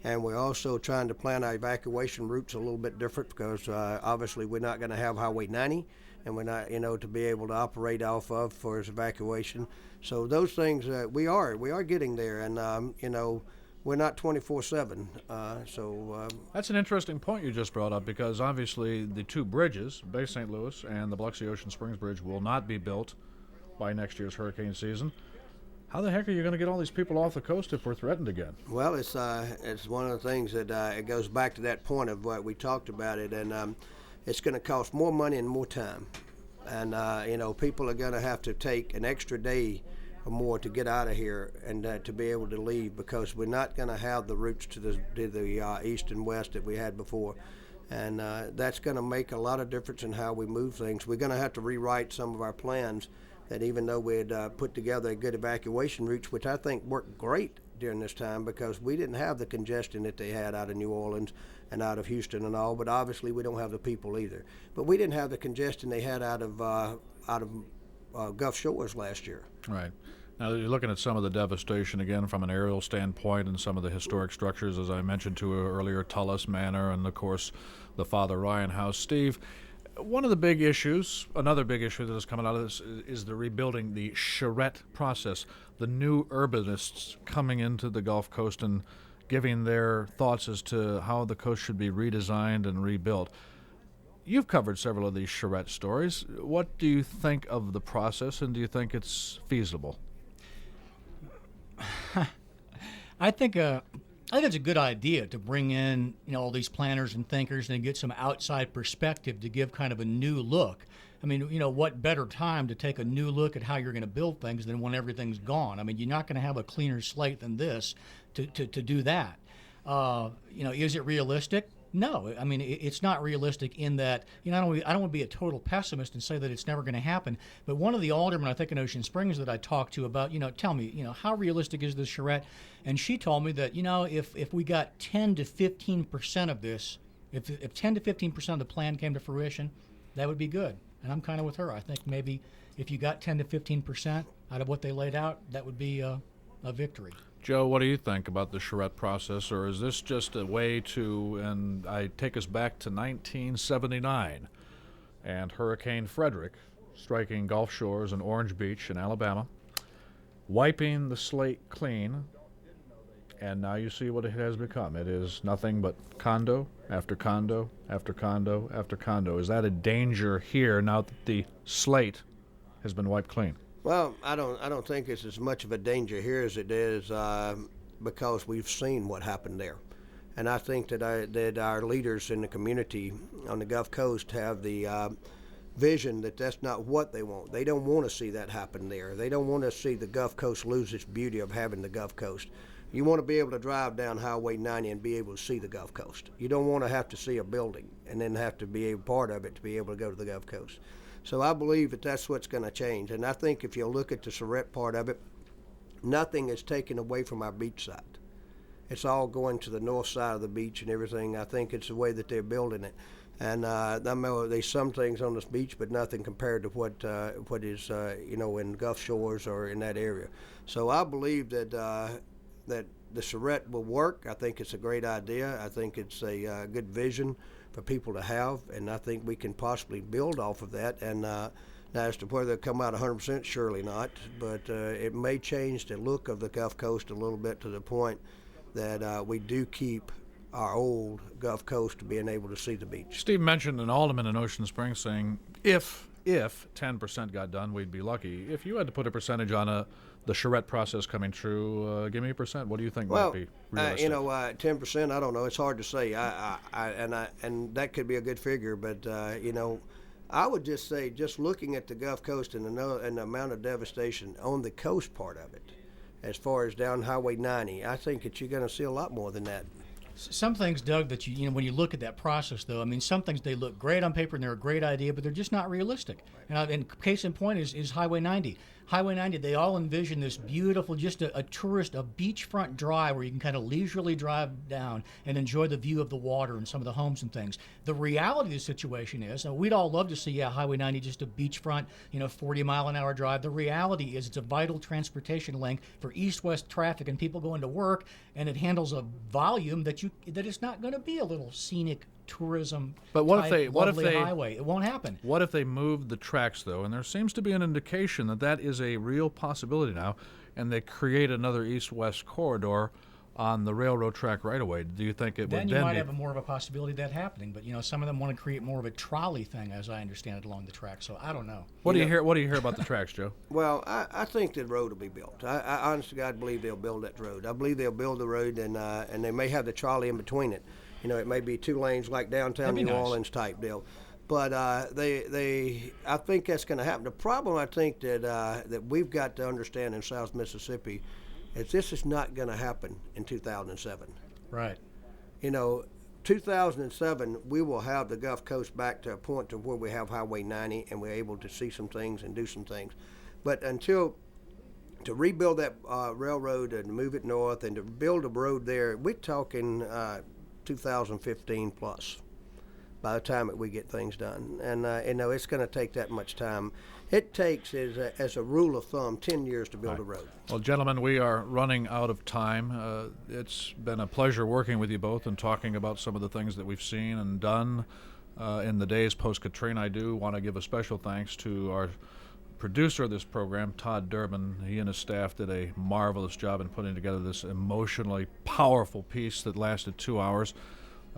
And we're also trying to plan our evacuation routes a little bit different because obviously we're not going to have Highway 90, and we're not, to be able to operate off of for its evacuation. So those things we are getting there, and we're not 24/7. That's an interesting point you just brought up, because obviously the two bridges, Bay St. Louis and the Biloxi Ocean Springs Bridge, will not be built by next year's hurricane season. How the heck are you going to get all these people off the coast if we're threatened again? Well, it's one of the things that it goes back to that point of what we talked about it, and it's going to cost more money and more time. And, people are going to have to take an extra day or more to get out of here and to be able to leave, because we're not going to have the routes to the east and west that we had before. And that's going to make a lot of difference in how we move things. We're going to have to rewrite some of our plans, that even though we had put together a good evacuation routes, which I think worked great during this time, because we didn't have the congestion that they had out of New Orleans and out of Houston and all, but obviously we don't have the people either. But we didn't have the congestion they had out of Gulf Shores last year. Right. Now, you're looking at some of the devastation again from an aerial standpoint, and some of the historic structures, as I mentioned to you earlier, Tullis Manor, and of course the Father Ryan House. Steve, one of the big issues, another big issue that is coming out of this, is the rebuilding, the charrette process, the new urbanists coming into the Gulf Coast and giving their thoughts as to how the coast should be redesigned and rebuilt. You've covered several of these charrette stories. What do you think of the process, and do you think it's feasible? I think it's a good idea to bring in all these planners and thinkers and get some outside perspective to give kind of a new look. I mean, what better time to take a new look at how you're going to build things than when everything's gone? I mean, you're not going to have a cleaner slate than this to do that. Is it realistic? No, I mean it's not realistic in that I don't want to be a total pessimist and say that it's never going to happen. But one of the aldermen I think in Ocean Springs that I talked to about tell me how realistic is this charrette, and she told me that if we got 10 to 15% of this, if 10 to 15% of the plan came to fruition, that would be good. And I'm kind of with her. I think maybe if you got 10 to 15% out of what they laid out, that would be a victory. Joe, what do you think about the charrette process, or is this just a way to, and I take us back to 1979 and Hurricane Frederick striking Gulf Shores and Orange Beach in Alabama, wiping the slate clean, and now you see what it has become. It is nothing but condo after condo after condo after condo. Is that a danger here now that the slate has been wiped clean? Well, I don't think it's as much of a danger here as it is because we've seen what happened there, and I think that our leaders in the community on the Gulf Coast have the vision that that's not what they want. They don't want to see that happen there. They don't want to see the Gulf Coast lose its beauty of having the Gulf Coast. You want to be able to drive down Highway 90 and be able to see the Gulf Coast. You don't want to have to see a building and then have to be a part of it to be able to go to the Gulf Coast. So I believe that that's what's going to change. And I think if you look at the charrette part of it, nothing is taken away from our beach side. It's all going to the north side of the beach and everything. I think it's the way that they're building it. And I know there's some things on this beach, but nothing compared to what is in Gulf Shores or in that area. So I believe that that the charrette will work. I think it's a great idea. I think it's a good vision for people to have, and I think we can possibly build off of that. And now as to whether they'll come out 100%, surely not, but it may change the look of the Gulf Coast a little bit to the point that we do keep our old Gulf Coast being able to see the beach. Steve mentioned an alderman in Ocean Springs saying if 10% got done, we'd be lucky. If you had to put a percentage on the charrette process coming true, give me a percent. What do you think might be realistic? 10%. I don't know. It's hard to say. And that could be a good figure, but I would just say, just looking at the Gulf Coast and the amount of devastation on the coast part of it, as far as down Highway 90, I think that you're going to see a lot more than that. Some things, Doug, that when you look at that process, though, I mean, some things they look great on paper and they're a great idea, but they're just not realistic. And case in point is Highway 90. Highway 90, they all envision this beautiful, just a beachfront drive where you can kind of leisurely drive down and enjoy the view of the water and some of the homes and things. The reality of the situation is, we'd all love to see, Highway 90 just a beachfront, 40-mile-an-hour drive. The reality is it's a vital transportation link for east-west traffic and people going to work, and it handles a volume that it's not going to be a little scenic tourism. But what if they highway? It won't happen. What if they moved the tracks, though? And there seems to be an indication that is a real possibility now, and they create another east-west corridor on the railroad track right away. Do you think it would then you might have more of a possibility of that happening? But some of them want to create more of a trolley thing, as I understand it, along the track. So I don't know. What do you hear? What do you hear about the tracks, Joe? Well, I think the road will be built. I honestly, God, believe they'll build that road. I believe they'll build the road, and they may have the trolley in between it. It may be 2 lanes like downtown New Orleans type deal. But I think that's going to happen. The problem I think that we've got to understand in South Mississippi is this is not going to happen in 2007. Right. 2007, we will have the Gulf Coast back to a point to where we have Highway 90 and we're able to see some things and do some things. But to rebuild that railroad and move it north and to build a road there, we're talking 2015 plus by the time that we get things done. And it's going to take that much time. It takes, as a rule of thumb, 10 years to build a road. Well, gentlemen, we are running out of time. It's been a pleasure working with you both and talking about some of the things that we've seen and done in the days post-Katrina. I do want to give a special thanks to our producer of this program, Todd Durbin. He and his staff did a marvelous job in putting together this emotionally powerful piece that lasted 2 hours,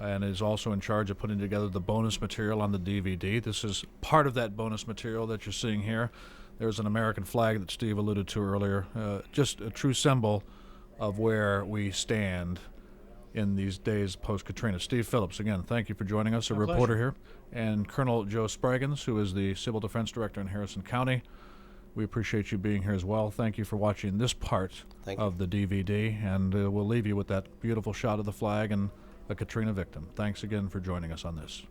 and is also in charge of putting together the bonus material on the DVD. This is part of that bonus material that you're seeing here. There's an American flag that Steve alluded to earlier, just a true symbol of where we stand in these days post-Katrina. Steve Phillips, again, thank you for joining us, a reporter here. And Colonel Joe Spraggins, who is the Civil Defense Director in Harrison County. We appreciate you being here as well. Thank you for watching this part of the DVD, and we'll leave you with that beautiful shot of the flag and a Katrina victim. Thanks again for joining us on this.